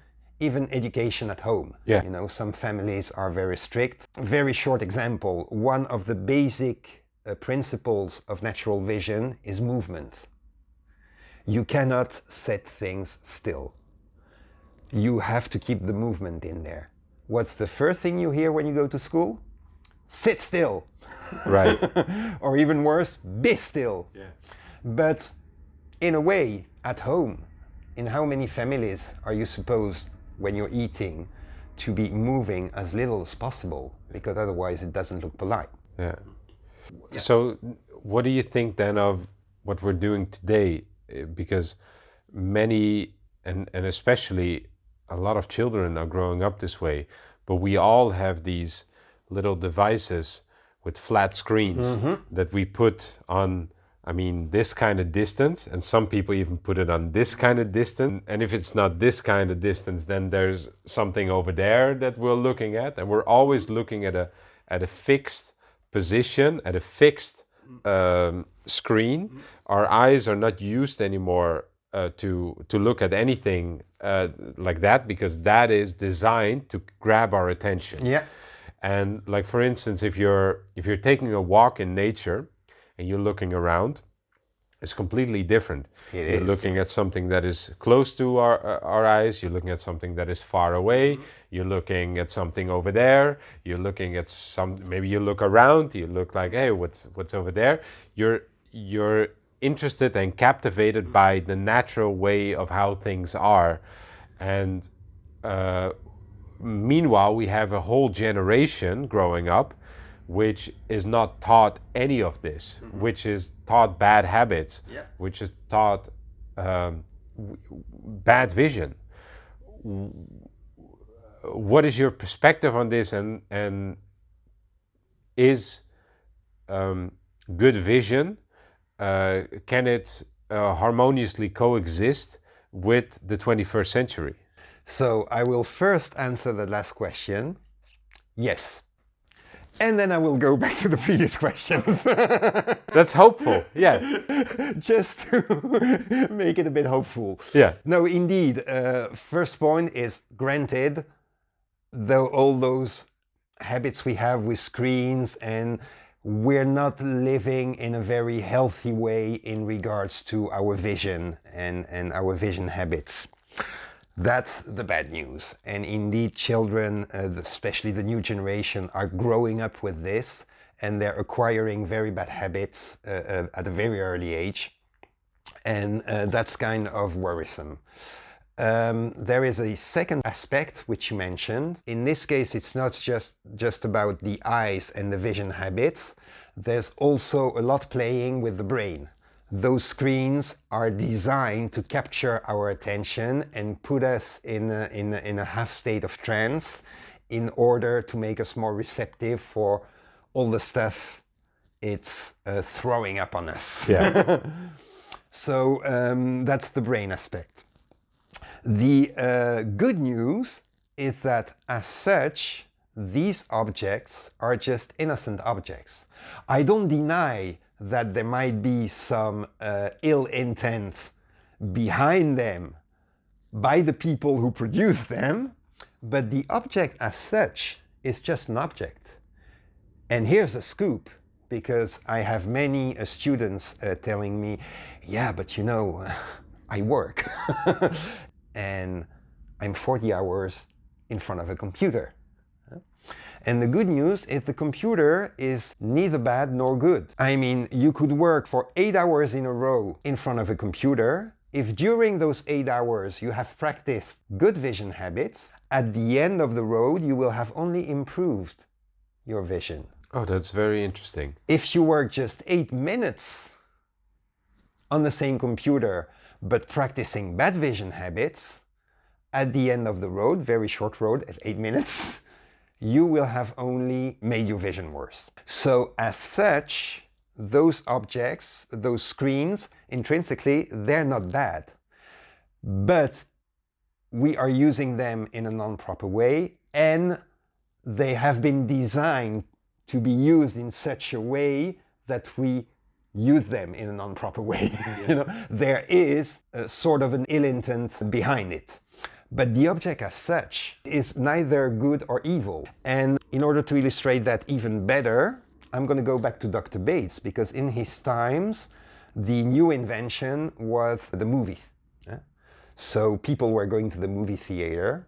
education at home. Yeah. You know, some families are very strict. Very short example, one of the basic principles of natural vision is movement. You cannot set things still. You have to keep the movement in there. What's the first thing you hear when you go to school? Sit still. Right. Or even worse, be still. Yeah. But in a way, at home, in how many families are you supposed, when you're eating, to be moving as little as possible? Because otherwise it doesn't look polite. Yeah. So what do you think then of what we're doing today? Because many, and especially a lot of children are growing up this way, but we all have these little devices with flat screens that we put on, this kind of distance, and some people even put it on this kind of distance. And if it's not this kind of distance, then there's something over there that we're looking at, and we're always looking at a fixed position, at a fixed screen. Our eyes are not used anymore to look at anything like that, because that is designed to grab our attention. Yeah. And like, for instance, if you're taking a walk in nature and you're looking around, it's completely different. You're looking at something that is close to our eyes, you're looking at something that is far away, you're looking at something over there, you're looking at maybe you look around, you look like, hey, what's over there? You're interested and captivated by the natural way of how things are. And meanwhile, we have a whole generation growing up which is not taught any of this, which is taught bad habits, which is taught bad vision. What is your perspective on this, and is good vision, can it harmoniously coexist with the 21st century? So I will first answer the last question. Yes. And then I will go back to the previous questions. That's hopeful, yeah. Just to make it a bit hopeful. Yeah. No, indeed. First point is, granted, though all those habits we have with screens, and we're not living in a very healthy way in regards to our vision and our vision habits. That's the bad news. And indeed, children, especially the new generation, are growing up with this, and they're acquiring very bad habits at a very early age. And that's kind of worrisome. There is a second aspect which you mentioned. In this case, it's not just about the eyes and the vision habits. There's also a lot playing with the brain. Those screens are designed to capture our attention and put us in a half state of trance in order to make us more receptive for all the stuff it's throwing up on us. Yeah. So that's the brain aspect. The good news is that, as such, these objects are just innocent objects. I don't deny that there might be some ill intent behind them by the people who produce them, but the object as such is just an object. And here's a scoop, because I have many students telling me, yeah, but you know, I work and I'm 40 hours in front of a computer. And the good news is the computer is neither bad nor good. I mean, you could work for 8 hours in a row in front of a computer. If during those 8 hours you have practiced good vision habits, at the end of the road you will have only improved your vision. Oh, that's very interesting. If you work just 8 minutes on the same computer, but practicing bad vision habits, at the end of the road, very short road at 8 minutes, you will have only made your vision worse. So as such, those objects, those screens, intrinsically, they're not bad. But we are using them in a non-proper way, and they have been designed to be used in such a way that we use them in a non-proper way. You know, there is a sort of an ill intent behind it. But the object as such is neither good or evil. And in order to illustrate that even better, I'm going to go back to Dr. Bates, because in his times, the new invention was the movies. So people were going to the movie theater,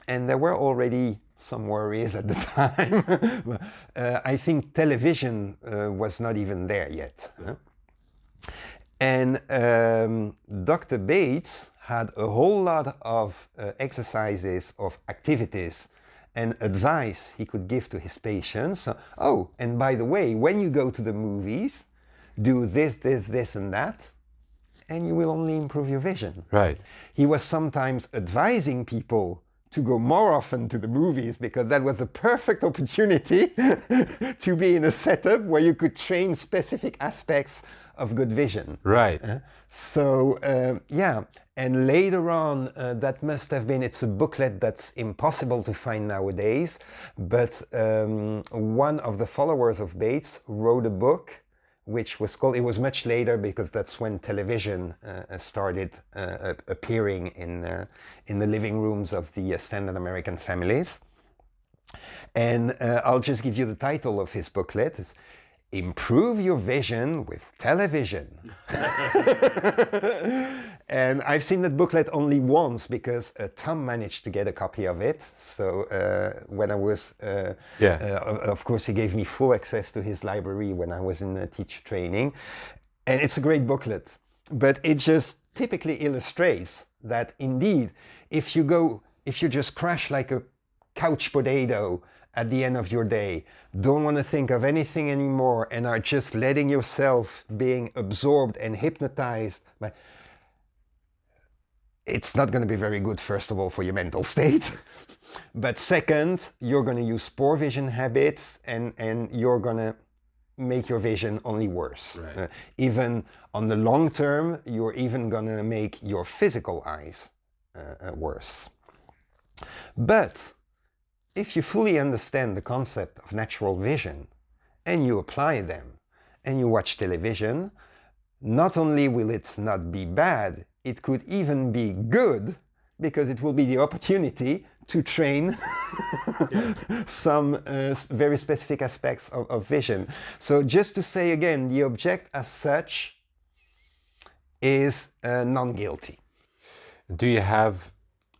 and there were already some worries at the time. I think television was not even there yet. And Dr. Bates had a whole lot of exercises, of activities and advice he could give to his patients. Oh, and by the way, when you go to the movies, do this, this, this, and that, and you will only improve your vision. Right. He was sometimes advising people to go more often to the movies, because that was the perfect opportunity to be in a setup where you could train specific aspects of good vision. Right. Yeah. And later on, that must have been, it's a booklet that's impossible to find nowadays, but one of the followers of Bates wrote a book which was called, it was much later because that's when television started appearing in the living rooms of the standard American families. And I'll just give you the title of his booklet. It's Improve Your Vision with Television. And I've seen that booklet only once because Tom managed to get a copy of it. So when I was, of course, he gave me full access to his library when I was in teacher training. And it's a great booklet, but it just typically illustrates that indeed, if you just crash like a couch potato at the end of your day, don't want to think of anything anymore, and are just letting yourself being absorbed and hypnotized by, it's not going to be very good, first of all, for your mental state. But second, you're going to use poor vision habits, and you're going to make your vision only worse. Right. Even on the long term, you're even going to make your physical eyes worse. But if you fully understand the concept of natural vision and you apply them and you watch television, not only will it not be bad, it could even be good, because it will be the opportunity to train some very specific aspects of vision. So just to say again, the object as such is non-guilty. Do you have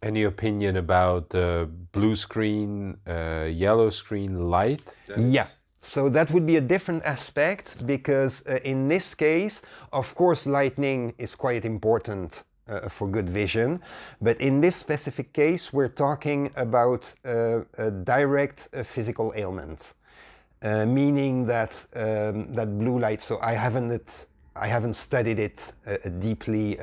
any opinion about blue screen, yellow screen light? Yeah. So that would be a different aspect, because in this case, of course, lighting is quite important for good vision. But in this specific case, we're talking about a direct physical ailment, meaning that that blue light. So I haven't studied it deeply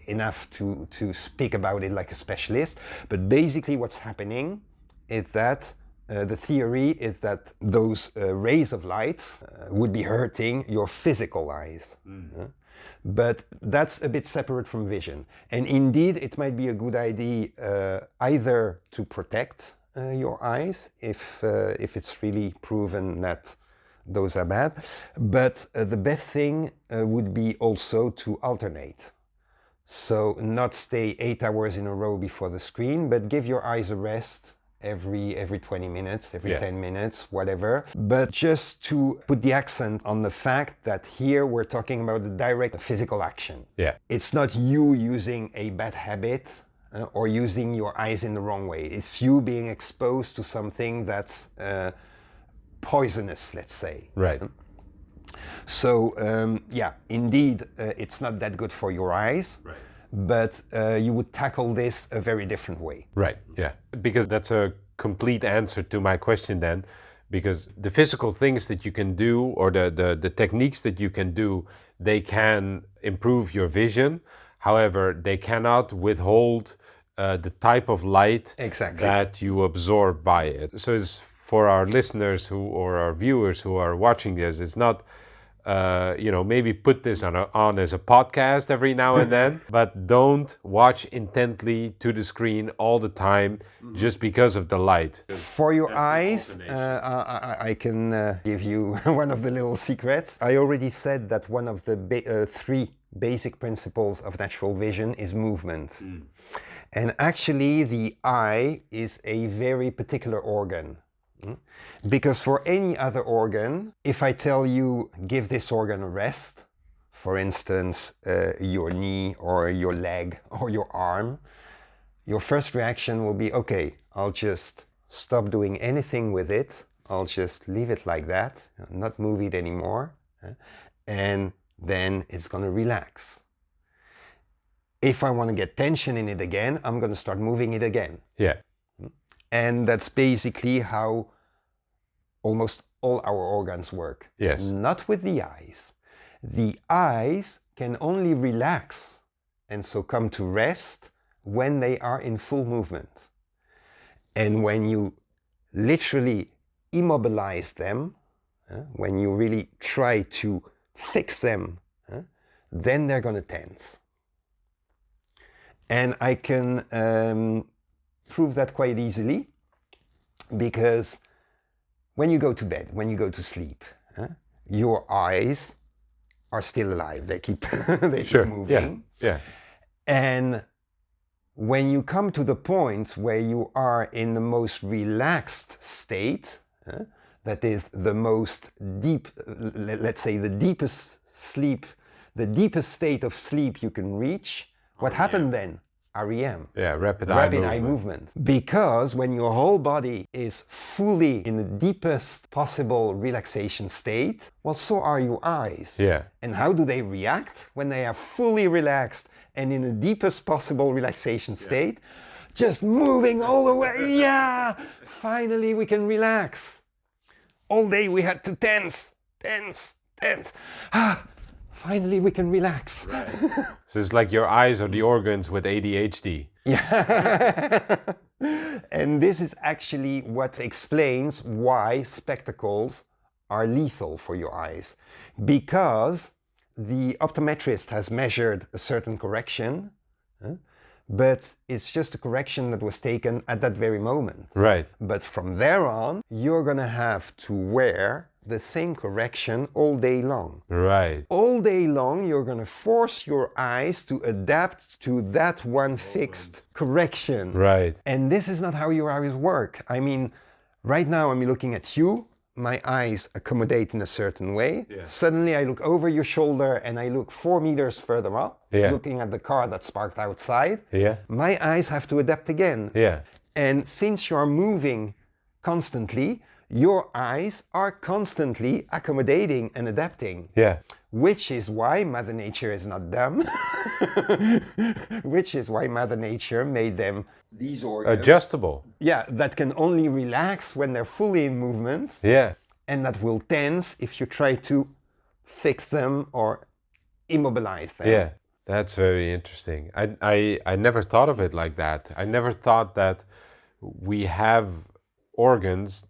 enough to speak about it like a specialist. But basically, what's happening is that the theory is that those rays of light would be hurting your physical eyes. But that's a bit separate from vision. And indeed, it might be a good idea either to protect your eyes if it's really proven that those are bad. But the best thing would be also to alternate. So not stay 8 hours in a row before the screen, but give your eyes a rest every 20 minutes, every 10 minutes, whatever. But just to put the accent on the fact that here we're talking about the direct physical action. Yeah. It's not you using a bad habit or using your eyes in the wrong way. It's you being exposed to something that's poisonous, let's say. Right. So yeah, indeed, it's not that good for your eyes. Right. But you would tackle this a very different way. Right, yeah. Because that's a complete answer to my question then. Because the physical things that you can do, or the techniques that you can do, they can improve your vision. However, they cannot withhold the type of light that you absorb by it. So it's for our listeners or our viewers who are watching this, it's not maybe put this on as a podcast every now and then, but don't watch intently to the screen all the time just because of the light. For your eyes, I can give you one of the little secrets. I already said that one of the three basic principles of natural vision is movement. And actually, the eye is a very particular organ. Because for any other organ, if I tell you, give this organ a rest, for instance, your knee or your leg or your arm, your first reaction will be, okay, I'll just stop doing anything with it. I'll just leave it like that, not move it anymore. And then it's going to relax. If I want to get tension in it again, I'm going to start moving it again. Yeah. And that's basically how almost all our organs work. Yes. Not with the eyes. The eyes can only relax and so come to rest when they are in full movement. And when you literally immobilize them, when you really try to fix them, then they're going to tense. And I can prove that quite easily, because when you go to bed, when you go to sleep, your eyes are still alive. They keep keep moving. Yeah. And when you come to the point where you are in the most relaxed state, that is the most deep, let's say the deepest sleep, the deepest state of sleep you can reach, what happened then? REM. Yeah, rapid eye movement. Because when your whole body is fully in the deepest possible relaxation state, well, so are your eyes. Yeah. And how do they react when they are fully relaxed and in the deepest possible relaxation state? Just moving all the way. Yeah, finally we can relax. All day we had to tense. finally we can relax. Right. So it's like your eyes are the organs with ADHD. Yeah. And this is actually what explains why spectacles are lethal for your eyes. Because the optometrist has measured a certain correction, but it's just a correction that was taken at that very moment. Right. But from there on, you're going to have to wear the same correction all day long. Right. All day long, you're going to force your eyes to adapt to that one fixed correction. Right. And this is not how your eyes work. I mean, right now I'm looking at you, my eyes accommodate in a certain way. Yeah. Suddenly I look over your shoulder and I look 4 meters further up, looking at the car that's parked outside. Yeah. My eyes have to adapt again. Yeah. And since you're moving constantly, your eyes are constantly accommodating and adapting. Yeah. Which is why Mother Nature is not dumb. Which is why Mother Nature made them these organs. Adjustable. Yeah, that can only relax when they're fully in movement. Yeah. And that will tense if you try to fix them or immobilize them. Yeah. That's very interesting. I never thought of it like that. I never thought that we have organs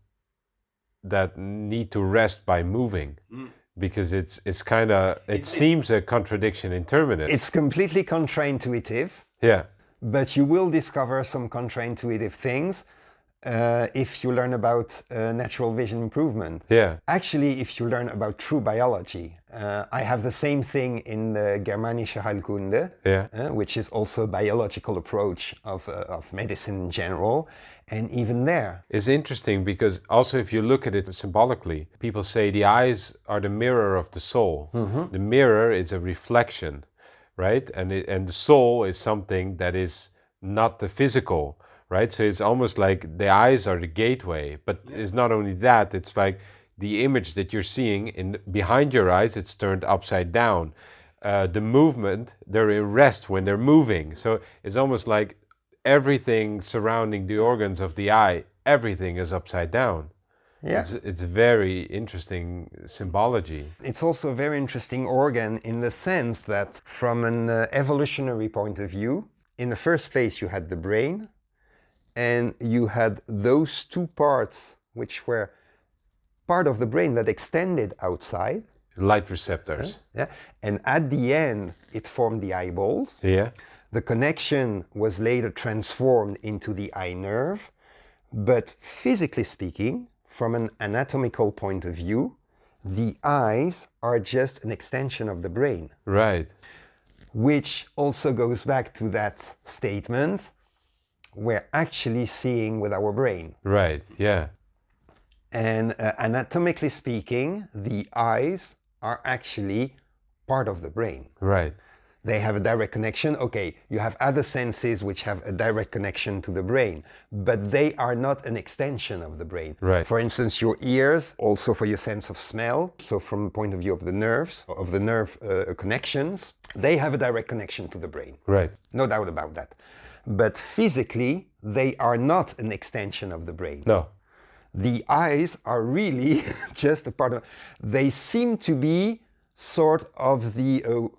that need to rest by moving, because it's kind of, it seems a contradiction in terminus. It's completely counterintuitive. Yeah. But you will discover some counterintuitive things if you learn about natural vision improvement. Yeah. Actually, if you learn about true biology. I have the same thing in the Germanische Heilkunde, which is also a biological approach of medicine in general. And even there. It's interesting because also if you look at it symbolically, people say the eyes are the mirror of the soul. The mirror is a reflection, right? And the soul is something that is not the physical, right? So it's almost like the eyes are the gateway, but it's not only that, it's like the image that you're seeing behind your eyes, it's turned upside down. The movement, they're in rest when they're moving. So it's almost like everything surrounding the organs of the eye, everything is upside down. Yeah. It's very interesting symbology. It's also a very interesting organ in the sense that from an evolutionary point of view, in the first place you had the brain, and you had those two parts which were part of the brain that extended outside. Light receptors. Yeah. And at the end, it formed the eyeballs. Yeah. The connection was later transformed into the eye nerve, but physically speaking, from an anatomical point of view, the eyes are just an extension of the brain. Right. Which also goes back to that statement, we're actually seeing with our brain. Right, yeah. And anatomically speaking, the eyes are actually part of the brain. Right. They have a direct connection. Okay, you have other senses which have a direct connection to the brain, but they are not an extension of the brain. Right. For instance, your ears, also for your sense of smell, so from the point of view of the nerves, of the nerve connections, they have a direct connection to the brain. Right. No doubt about that. But physically, they are not an extension of the brain. No. The eyes are really just a part of, they seem to be sort of the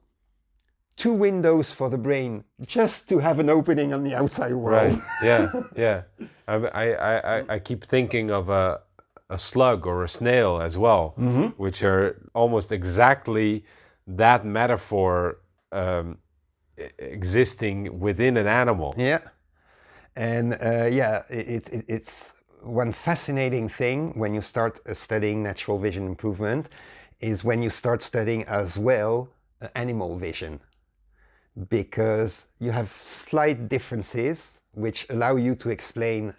two windows for the brain, just to have an opening on the outside world. Right. Yeah. Yeah. I keep thinking of a slug or a snail as well, which are almost exactly that metaphor existing within an animal. Yeah. And it's one fascinating thing when you start studying natural vision improvement is when you start studying as well animal vision. Because you have slight differences which allow you to explain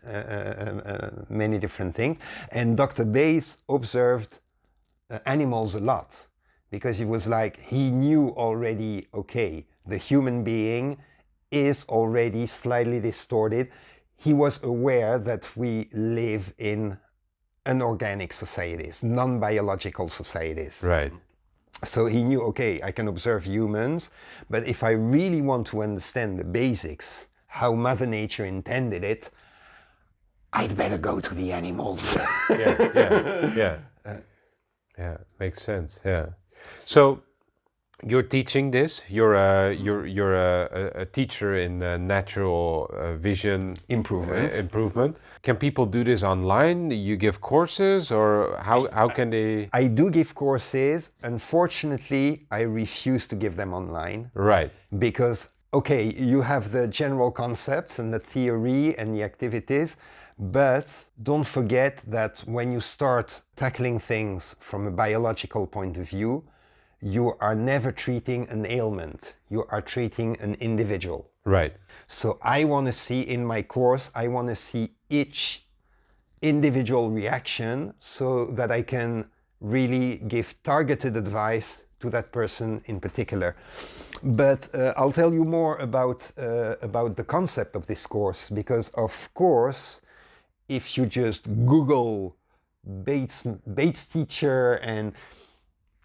many different things. And Dr. Bayes observed animals a lot because he was like, he knew already, okay, the human being is already slightly distorted. He was aware that we live in anorganic societies, non-biological societies. Right. So he knew, okay, I can observe humans, but if I really want to understand the basics, how Mother Nature intended it, I'd better go to the animals. Yeah, makes sense, yeah. So You're teaching this. You're a teacher in natural vision Improvements. improvement. Can people do this online? You give courses, or how can they? I do give courses. Unfortunately, I refuse to give them online Right. because, okay, you have the general concepts and the theory and the activities, but don't forget that when you start tackling things from a biological point of view, you are never treating an ailment. You are treating an individual. Right. So I want to see in my course, I want to see each individual reaction so that I can really give targeted advice to that person in particular. But I'll tell you more about the concept of this course, because of course, if you just Google Bates teacher, and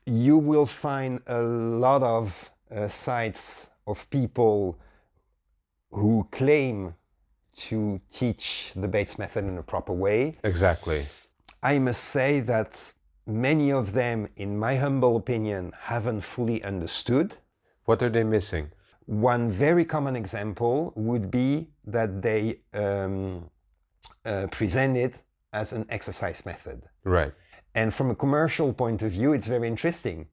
you will find a lot of sites of people who claim to teach the Bates method in a proper way. Exactly. I must say that many of them, in my humble opinion, haven't fully understood. What are they missing? One very common example would be that they present it as an exercise method. Right. And from a commercial point of view, it's very interesting,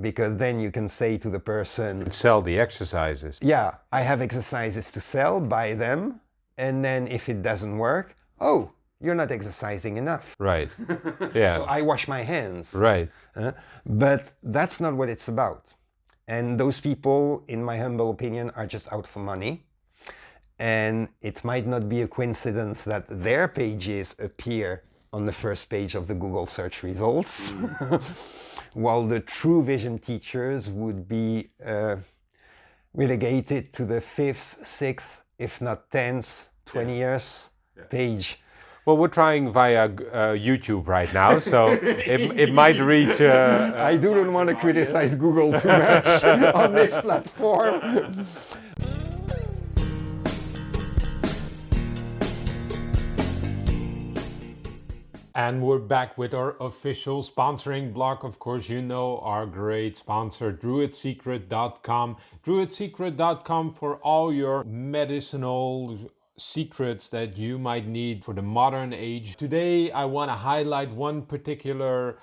because then you can say to the person, Sell the exercises. yeah, I have exercises to sell, buy them. And then if it doesn't work, oh, you're not exercising enough. Right. Yeah. So I wash my hands. Right. But that's not what it's about. And those people, in my humble opinion, are just out for money. And it might not be a coincidence that their pages appear on the first page of the Google search results, while the true vision teachers would be relegated to the 5th, 6th, if not 10th, 20th page. Well, we're trying via YouTube right now, so it might reach. I do not want to criticize Google too much on this platform. And we're back with our official sponsoring blog. Of course, you know our great sponsor, druidsecret.com. Druidsecret.com for all your medicinal secrets that you might need for the modern age. Today, I want to highlight one particular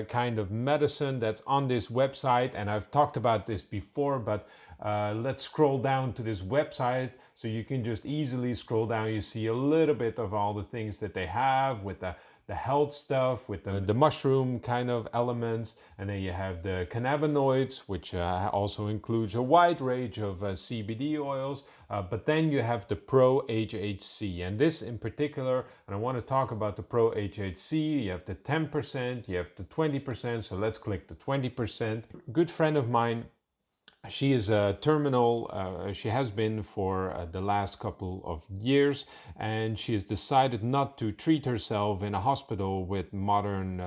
kind of medicine that's on this website. And I've talked about this before, but let's scroll down to this website so you can just easily scroll down. You see a little bit of all the things that they have with the health stuff, with the mushroom kind of elements, and then you have the cannabinoids, which also includes a wide range of CBD oils, but then you have the Pro HHC, and this in particular, and I want to talk about the Pro HHC. You have the 10%, you have the 20%, so let's click the 20%. A good friend of mine, she is a terminal, she has been for the last couple of years, and she has decided not to treat herself in a hospital with modern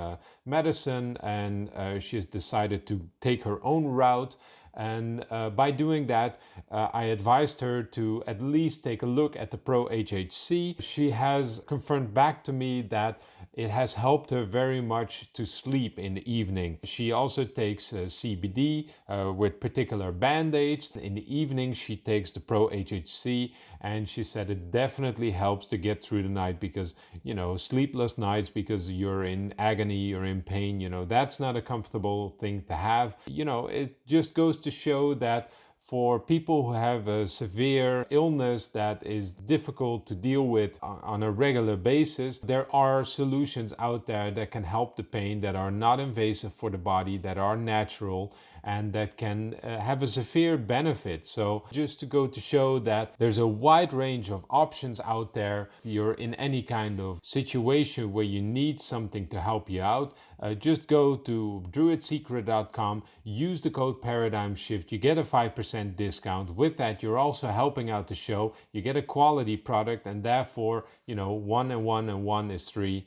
medicine, and she has decided to take her own route. And by doing that, I advised her to at least take a look at the Pro HHC. She has confirmed back to me that it has helped her very much to sleep in the evening. She also takes CBD with particular band-aids. In the evening, she takes the Pro HHC, and she said it definitely helps to get through the night, because, you know, sleepless nights because you're in agony, you're in pain, you know, that's not a comfortable thing to have. You know, it just goes to show that for people who have a severe illness that is difficult to deal with on a regular basis, there are solutions out there that can help the pain, that are not invasive for the body, that are natural, and that can have a severe benefit. So just to go to show that there's a wide range of options out there. If you're in any kind of situation where you need something to help you out, just go to druidsecret.com, use the code Paradigm Shift, you get a 5% discount. With that, you're also helping out the show, you get a quality product, and therefore, you know, 1 and 1 and 1 is 3.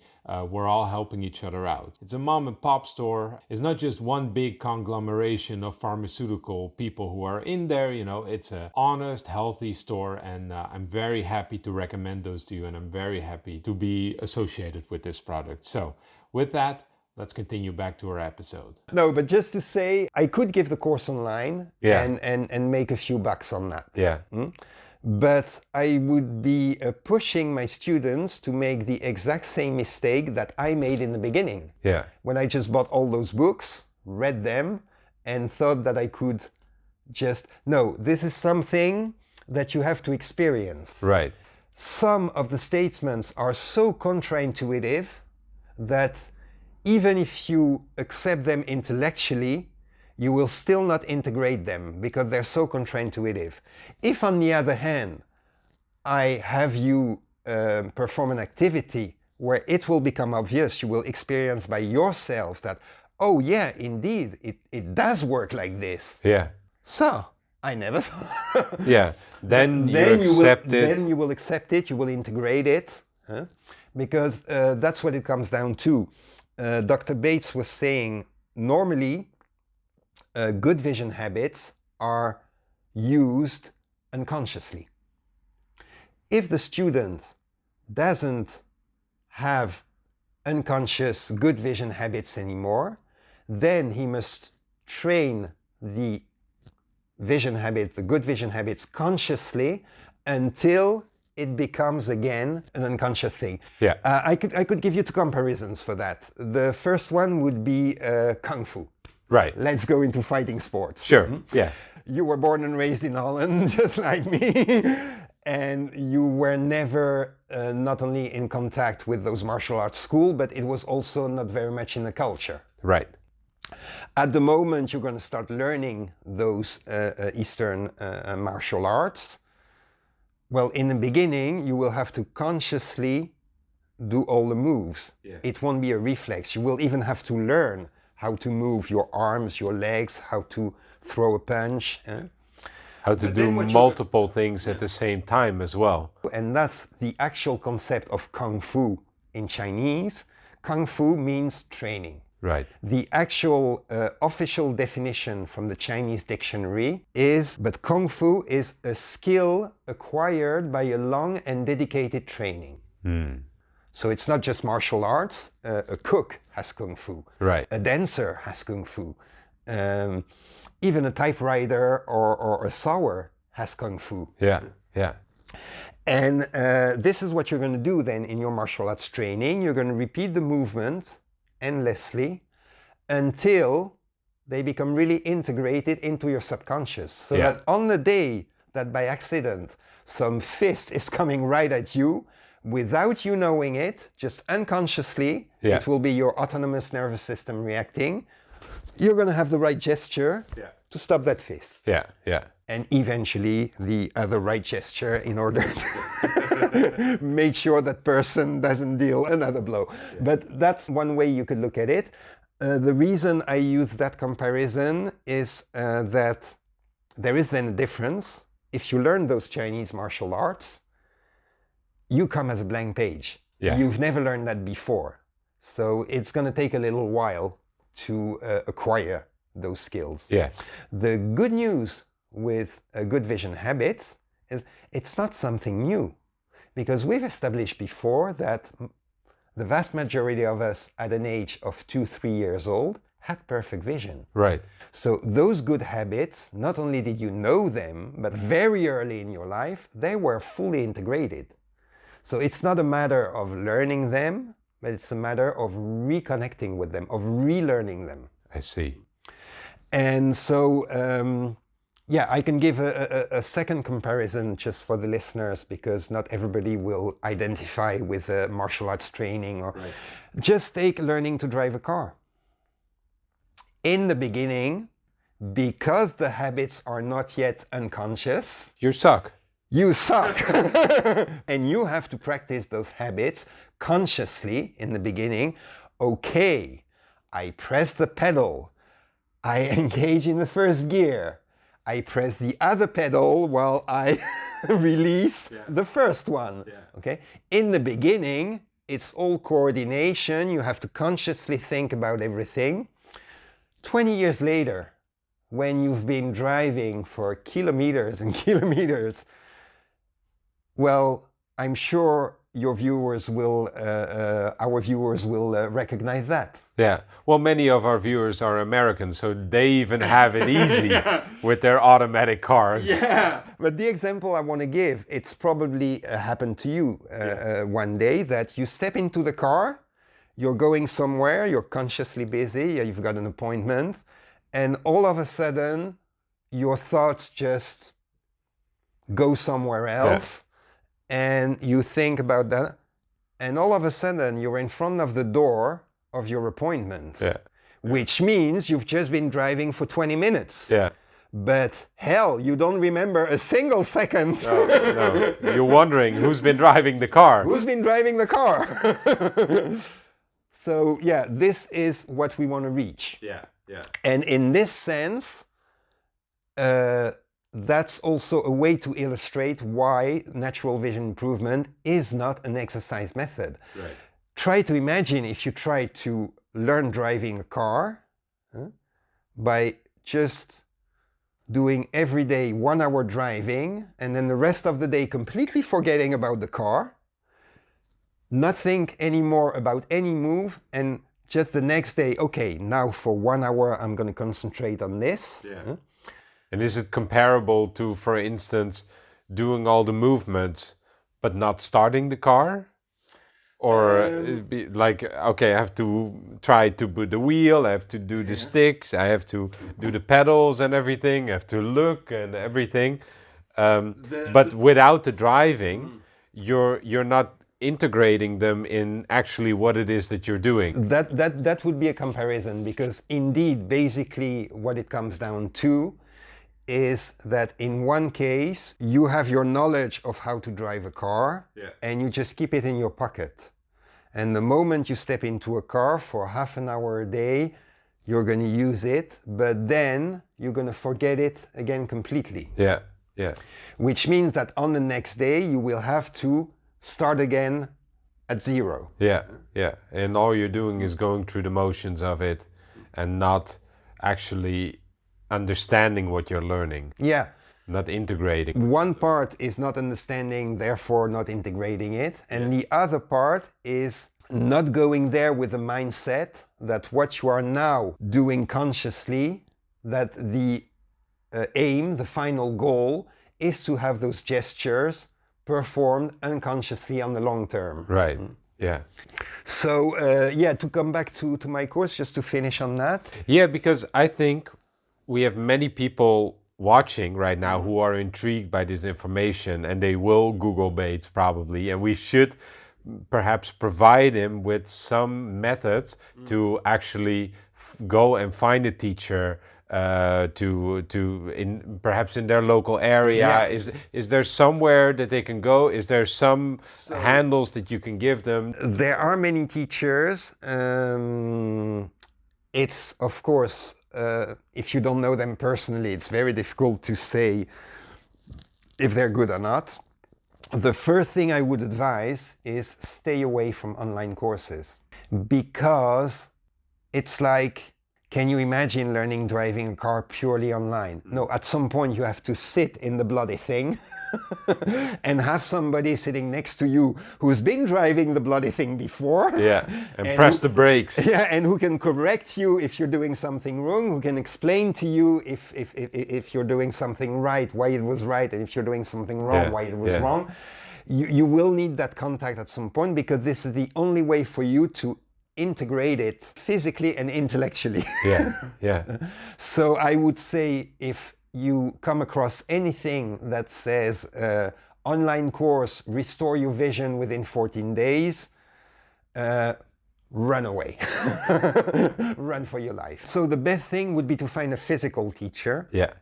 We're all helping each other out. It's a mom and pop store. It's not just one big conglomeration of pharmaceutical people who are in there. You know, it's an honest, healthy store, and I'm very happy to recommend those to you, and I'm very happy to be associated with this product. So with that, let's continue back to our episode. No, but just to say, I could give the course online Yeah. and make a few bucks on that. Yeah. But I would be pushing my students to make the exact same mistake that I made in the beginning. Yeah. When I just bought all those books, read them, and thought that I could just... No, this is something that you have to experience. Right. Some of the statements are so counterintuitive that even if you accept them intellectually, you will still not integrate them because they're so counterintuitive. If, on the other hand, I have you perform an activity where it will become obvious, you will experience by yourself that, oh yeah, indeed, it does work like this. Yeah. So, I never thought. Yeah. Then you accept it. Then you will accept it, you will integrate it, because that's what it comes down to. Dr. Bates was saying, normally, good vision habits are used unconsciously. If the student doesn't have unconscious good vision habits anymore, then he must train the vision habit, the good vision habits consciously until it becomes again an unconscious thing. Yeah. I could give you two comparisons for that. The first one would be Kung Fu. Right. Let's go into fighting sports. Sure. Yeah. You were born and raised in Holland, just like me, and you were never not only in contact with those martial arts school, but it was also not very much in the culture. Right. At the moment you're going to start learning those Eastern martial arts, well, in the beginning you will have to consciously do all the moves. Yeah. It won't be a reflex. You will even have to learn how to move your arms, your legs, how to throw a punch. How to do multiple things at the same time as well. And that's the actual concept of Kung Fu in Chinese. Kung Fu means training. Right. The actual official definition from the Chinese dictionary is, but Kung Fu is a skill acquired by a long and dedicated training. So it's not just martial arts. A cook has Kung Fu. Right. A dancer has Kung Fu. Even a typewriter or a sewer has Kung Fu. Yeah, yeah. And this is what you're going to do then in your martial arts training. You're going to repeat the movement endlessly until they become really integrated into your subconscious. So that on the day that by accident some fist is coming right at you, without you knowing it, just unconsciously, it will be your autonomous nervous system reacting. You're going to have the right gesture to stop that fist. Yeah, yeah. And eventually the other right gesture in order to make sure that person doesn't deal another blow. Yeah. But that's one way you could look at it. The reason I use that comparison is that there is then a difference. If you learn those Chinese martial arts, you come as a blank page. Yeah. You've never learned that before. So it's going to take a little while to acquire those skills. Yeah. The good news with good vision habits is it's not something new, because we've established before that the vast majority of us at an age of 2-3 years old had perfect vision. Right. So those good habits, not only did you know them, but very early in your life, they were fully integrated. So it's not a matter of learning them, but it's a matter of reconnecting with them, of relearning them. I see. And so, I can give a second comparison just for the listeners, because not everybody will identify with martial arts training. Or just take learning to drive a car. In the beginning, because the habits are not yet unconscious, you suck. You suck. And you have to practice those habits consciously in the beginning. Okay, I press the pedal. I engage in the first gear. I press the other pedal while I release the first one. Yeah. Okay? In the beginning, it's all coordination. You have to consciously think about everything. 20 years later, when you've been driving for kilometers and kilometers, well, I'm sure your viewers will, our viewers will recognize that. Yeah. Well, many of our viewers are American, so they even have it easy with their automatic cars. Yeah. But the example I want to give, it's probably happened to you one day that you step into the car, you're going somewhere, you're consciously busy, you've got an appointment, and all of a sudden your thoughts just go somewhere else, and you think about that, and all of a sudden you're in front of the door of your appointment, which means you've just been driving for 20 minutes. Yeah. But hell, you don't remember a single second. No. You're wondering who's been driving the car. Who's been driving the car? So yeah, this is what we want to reach. Yeah. And in this sense, that's also a way to illustrate why natural vision improvement is not an exercise method. Right. Try to imagine if you try to learn driving a car by just doing every day 1 hour driving and then the rest of the day completely forgetting about the car, not think anymore about any move, and just the next day, okay, now for 1 hour I'm going to concentrate on this. Yeah. And is it comparable to, for instance, doing all the movements but not starting the car? Or it'd be like, okay, I have to try to put the wheel, I have to do the sticks, I have to do the pedals and everything, I have to look and everything. But without the driving, you're not integrating them in actually what it is that you're doing. That would be a comparison, because indeed, basically what it comes down to is that in one case, you have your knowledge of how to drive a car, and you just keep it in your pocket. And the moment you step into a car for half an hour a day, you're going to use it, but then you're going to forget it again completely. Yeah. Which means that on the next day, you will have to start again at zero. Yeah. And all you're doing is going through the motions of it and not actually understanding what you're learning. Yeah. Not integrating. One part is not understanding, therefore not integrating it. And the other part is not going there with the mindset that what you are now doing consciously, that the aim, the final goal, is to have those gestures performed unconsciously on the long term. Right. Yeah. So, to come back to my course, just to finish on that. Yeah, because I think we have many people watching right now who are intrigued by this information, and they will Google Bates probably, and we should perhaps provide them with some methods to actually go and find a teacher perhaps in their local area. Is there somewhere that they can go? Is there some handles that you can give them? There are many teachers. It's of course, if you don't know them personally, it's very difficult to say if they're good or not. The first thing I would advise is stay away from online courses, because it's like, can you imagine learning driving a car purely online? No, at some point you have to sit in the bloody thing and have somebody sitting next to you who's been driving the bloody thing before. Yeah, and press the brakes. Yeah, and who can correct you if you're doing something wrong, who can explain to you if you're doing something right, why it was right, and if you're doing something wrong, why it was wrong. You will need that contact at some point, because this is the only way for you to integrate it physically and intellectually. Yeah. So I would say, if you come across anything that says online course, restore your vision within 14 days, run away. Run for your life. So the best thing would be to find a physical teacher. Yeah.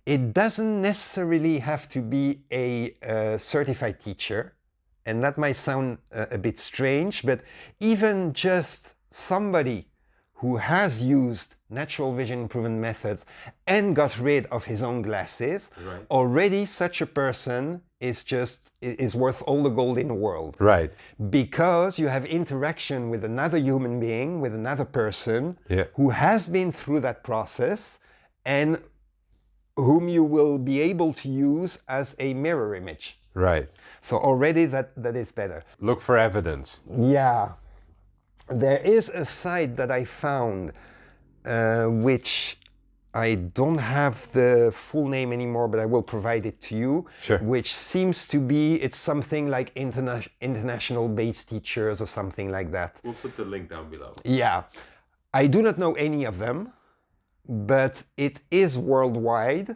It doesn't necessarily have to be a certified teacher, and that might sound a bit strange, but even just somebody who has used natural vision improvement methods and got rid of his own glasses, already such a person is worth all the gold in the world. Right. Because you have interaction with another human being, with another person who has been through that process, and whom you will be able to use as a mirror image. Right. So already that is better. Look for evidence. Yeah. There is a site that I found, which I don't have the full name anymore, but I will provide it to you. Sure. Which seems to be, it's something like international based teachers or something like that. We'll put the link down below. Yeah. I do not know any of them, but it is worldwide.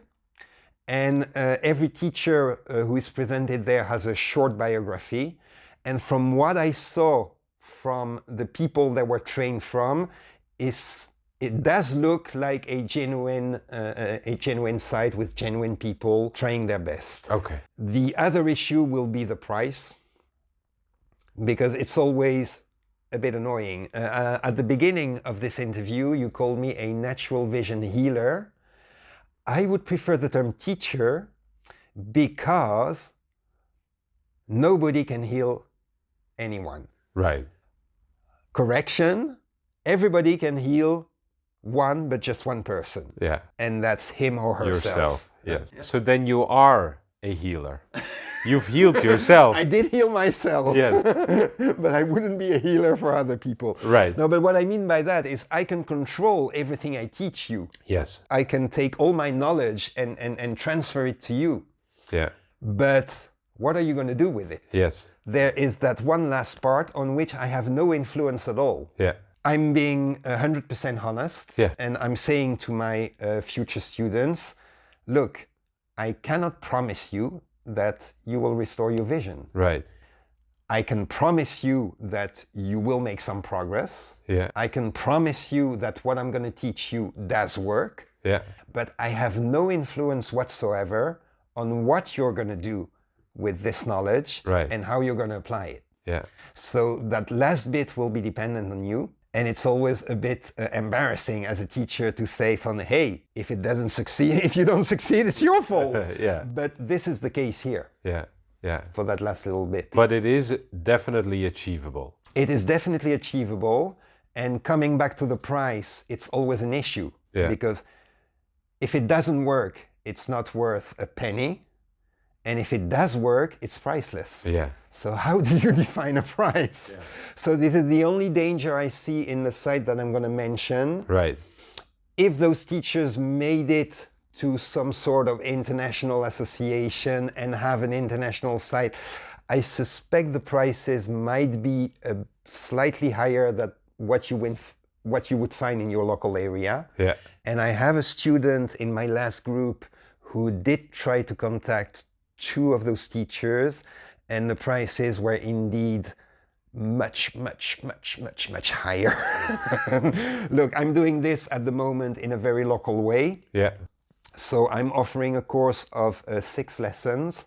And every teacher who is presented there has a short biography. And from what I saw from the people that were trained from, it does look like a genuine site with genuine people trying their best. Okay. The other issue will be the price, because it's always a bit annoying. At the beginning of this interview, you called me a natural vision healer. I would prefer the term teacher, because nobody can heal anyone. Right. Correction, everybody can heal one, but just one person. Yeah. And that's him or herself. Yes. So then you are a healer. You've healed yourself. I did heal myself. Yes. But I wouldn't be a healer for other people. Right. No, but what I mean by that is I can control everything I teach you. Yes. I can take all my knowledge and transfer it to you. Yeah. But what are you going to do with it? Yes. There is that one last part on which I have no influence at all. Yeah. I'm being 100% honest. Yeah. And I'm saying to my future students, look, I cannot promise you that you will restore your vision. Right. I can promise you that you will make some progress. Yeah. I can promise you that what I'm going to teach you does work. Yeah. But I have no influence whatsoever on what you're going to do with this knowledge, right, and how you're going to apply it. Yeah. So that last bit will be dependent on you. And it's always a bit embarrassing as a teacher to say from, hey, if it doesn't succeed, if you don't succeed, it's your fault. Yeah. But this is the case here. Yeah. Yeah. For that last little bit. But it is definitely achievable. It is definitely achievable. And coming back to the price, it's always an issue. Yeah. Because if it doesn't work, it's not worth a penny. And if it does work, it's priceless. Yeah. So how do you define a price? Yeah. So this is the only danger I see in the site that I'm going to mention. Right. If those teachers made it to some sort of international association and have an international site, I suspect the prices might be slightly higher than what you would find in your local area. Yeah. And I have a student in my last group who did try to contact two of those teachers, and the prices were indeed much higher. Look, I'm doing this at the moment in a very local way. Yeah. So I'm offering a course of 6 lessons.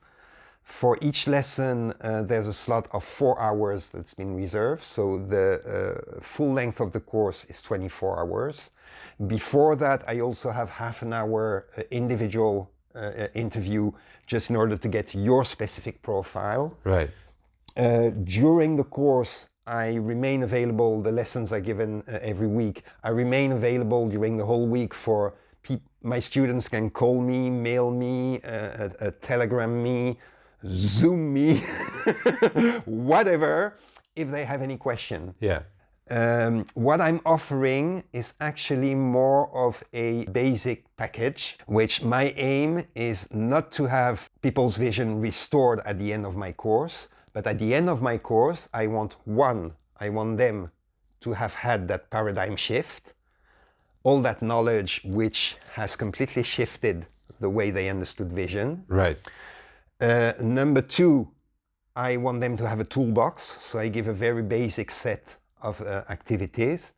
For each lesson, there's a slot of 4 hours that's been reserved. So the full length of the course is 24 hours. Before that, I also have half an hour individual interview, just in order to get your specific profile. Right. During the course, I remain available. The lessons are given every week. I remain available during the whole week for my students can call me, mail me, telegram me, Zoom me, whatever, if they have any question. Yeah. What I'm offering is actually more of a basic package, which my aim is not to have people's vision restored at the end of my course, but at the end of my course, I want them to have had that paradigm shift, all that knowledge which has completely shifted the way they understood vision. Right. Number 2, I want them to have a toolbox, so I give a very basic set of activities.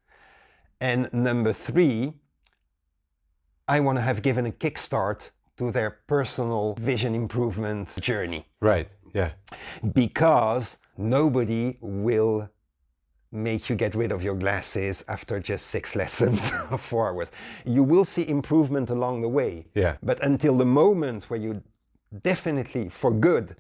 And number 3, I want to have given a kickstart to their personal vision improvement journey. Right, yeah. Because nobody will make you get rid of your glasses after just 6 lessons of 4 hours. You will see improvement along the way. Yeah. But until the moment where you definitely, for good,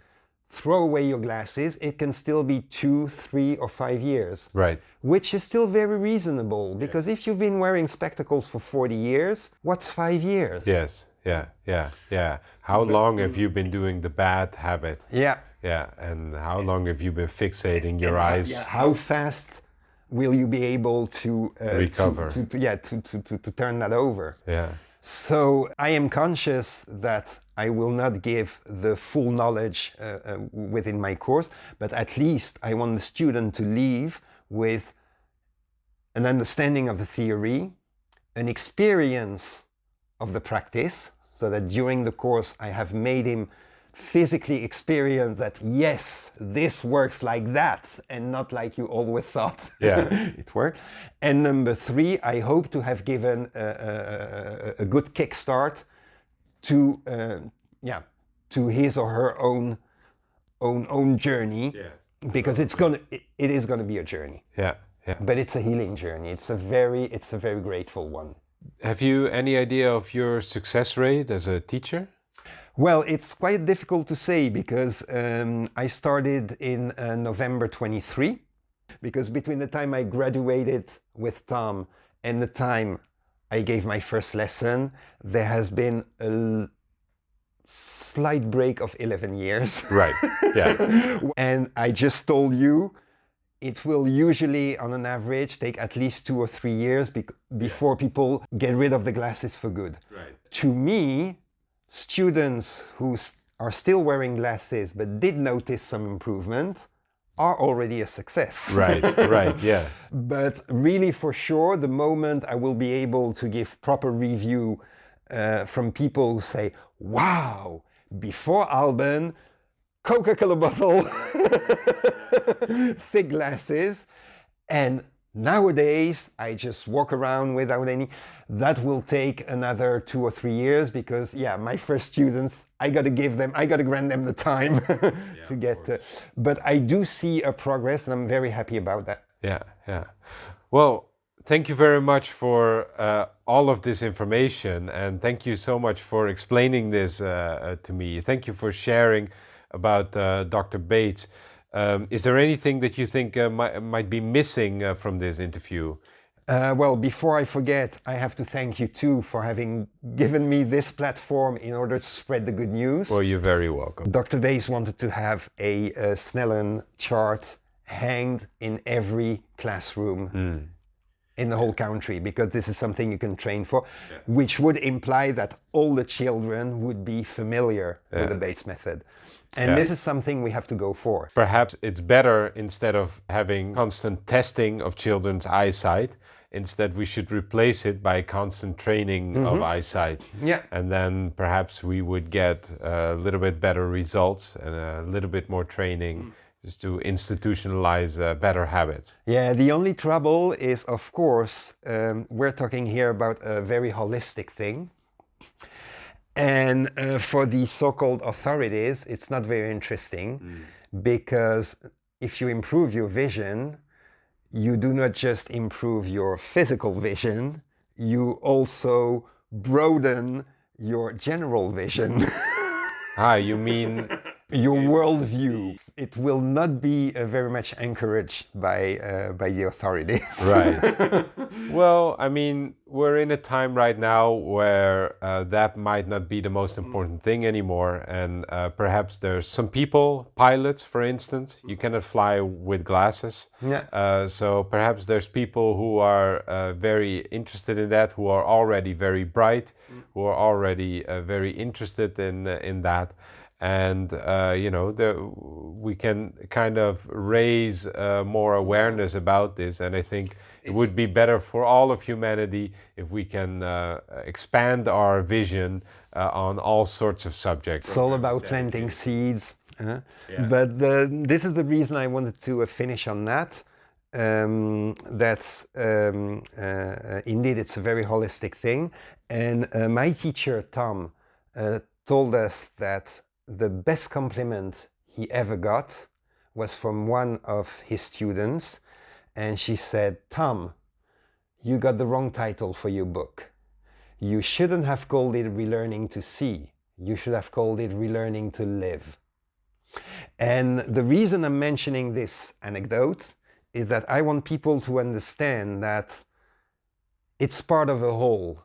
throw away your glasses, it can still be 2, 3, or 5 years. Right. Which is still very reasonable, because if you've been wearing spectacles for 40 years, what's 5 years? Yes, yeah. How long have you been doing the bad habit? Yeah. Yeah, and how long have you been fixating your eyes? Yeah, how fast will you be able to Recover. to turn that over? Yeah. So I am conscious that I will not give the full knowledge within my course, but at least I want the student to leave with an understanding of the theory, an experience of the practice, so that during the course I have made him physically experience that, yes, this works like that and not like you always thought it worked. And number 3, I hope to have given a good kickstart to to his or her own journey, because it is gonna be a journey. Yeah. But it's a healing journey. It's a very grateful one. Have you any idea of your success rate as a teacher? Well, it's quite difficult to say, because I started in November 23, because between the time I graduated with Tom and the time I gave my first lesson, there has been a slight break of 11 years. Right, yeah. And I just told you, it will usually, on an average, take at least 2 or 3 years before people get rid of the glasses for good. Right. To me, students who are still wearing glasses but did notice some improvement are already a success. Right, yeah. But really, for sure, the moment I will be able to give proper review from people who say, wow, before Alban, Coca-Cola bottle, thick glasses, and nowadays I just walk around without any. That will take another 2 or 3 years, because my first students, I got to grant them the time to get. But I do see a progress, and I'm very happy about that. Yeah. Well, thank you very much for all of this information, and thank you so much for explaining this to me. Thank you for sharing about Dr. Bates. Is there anything that you think might be missing from this interview? Well, before I forget, I have to thank you too for having given me this platform in order to spread the good news. Well, you're very welcome. Dr. Bates wanted to have a Snellen chart hanged in every classroom in the whole country, because this is something you can train for, which would imply that all the children would be familiar with the Bates method. And this is something we have to go for. Perhaps it's better, instead of having constant testing of children's eyesight, instead we should replace it by constant training of eyesight. Yeah. And then perhaps we would get a little bit better results and a little bit more training just to institutionalize better habits. Yeah, the only trouble is, of course, we're talking here about a very holistic thing. And for the so-called authorities, it's not very interesting, because if you improve your vision, you do not just improve your physical vision, you also broaden your general vision. You mean your worldview. It will not be very much encouraged by the authorities. Right. Well, I mean, we're in a time right now where that might not be the most important thing anymore. And perhaps there's some people, pilots, for instance, you cannot fly with glasses. Yeah. So perhaps there's people who are very interested in that, who are already very bright, who are already very interested in that. And we can kind of raise more awareness about this, and I think it would be better for all of humanity if we can expand our vision on all sorts of subjects. It's all about planting seeds. But this is the reason I wanted to finish on that. That's indeed, it's a very holistic thing. And my teacher, Tom, told us that the best compliment he ever got was from one of his students. And she said, Tom, you got the wrong title for your book. You shouldn't have called it Relearning to See. You should have called it Relearning to Live. And the reason I'm mentioning this anecdote is that I want people to understand that it's part of a whole.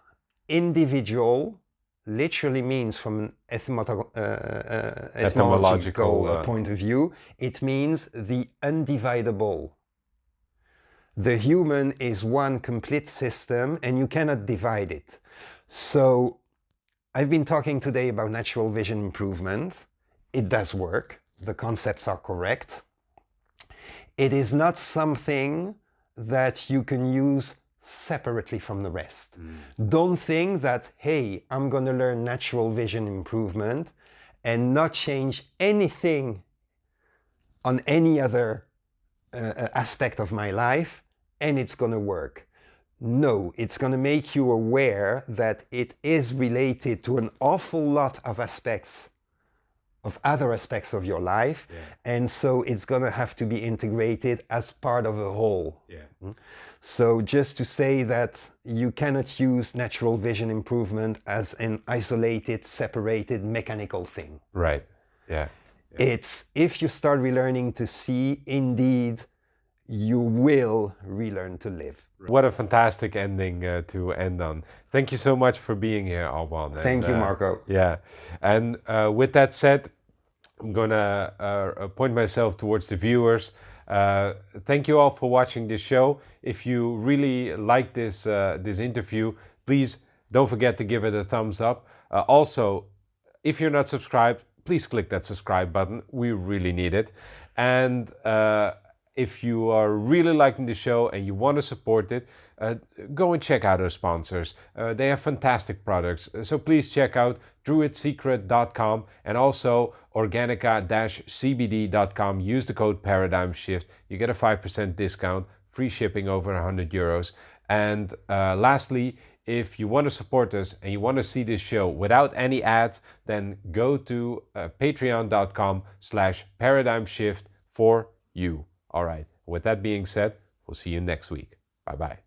Individual literally means, from an Etymological, point of view, it means the undividable. The human is one complete system and you cannot divide it. So I've been talking today about natural vision improvement. It does work. The concepts are correct. It is not something that you can use separately from the rest. Don't think that, hey, I'm going to learn natural vision improvement and not change anything on any other aspect of my life and it's going to work. No, it's going to make you aware that it is related to an awful lot of aspects, of other aspects of your life. And so it's going to have to be integrated as part of a whole. So just to say that you cannot use natural vision improvement as an isolated, separated, mechanical thing. Right. It's, if you start relearning to see, indeed, you will relearn to live. What a fantastic ending to end on. Thank you so much for being here, Alban. Thank you, Marco. Yeah. And with that said, I'm going to point myself towards the viewers. Thank you all for watching this show. If you really like this interview, please don't forget to give it a thumbs up. Also, if you're not subscribed, please click that subscribe button. We really need it. And if you are really liking the show and you want to support it, go and check out our sponsors. They have fantastic products. So please check out druidsecret.com and also organica-cbd.com. Use the code ParadigmShift. You get a 5% discount, free shipping over €100. And lastly, if you want to support us and you want to see this show without any ads, then go to patreon.com/paradigmshift for you. All right. With that being said, we'll see you next week. Bye-bye.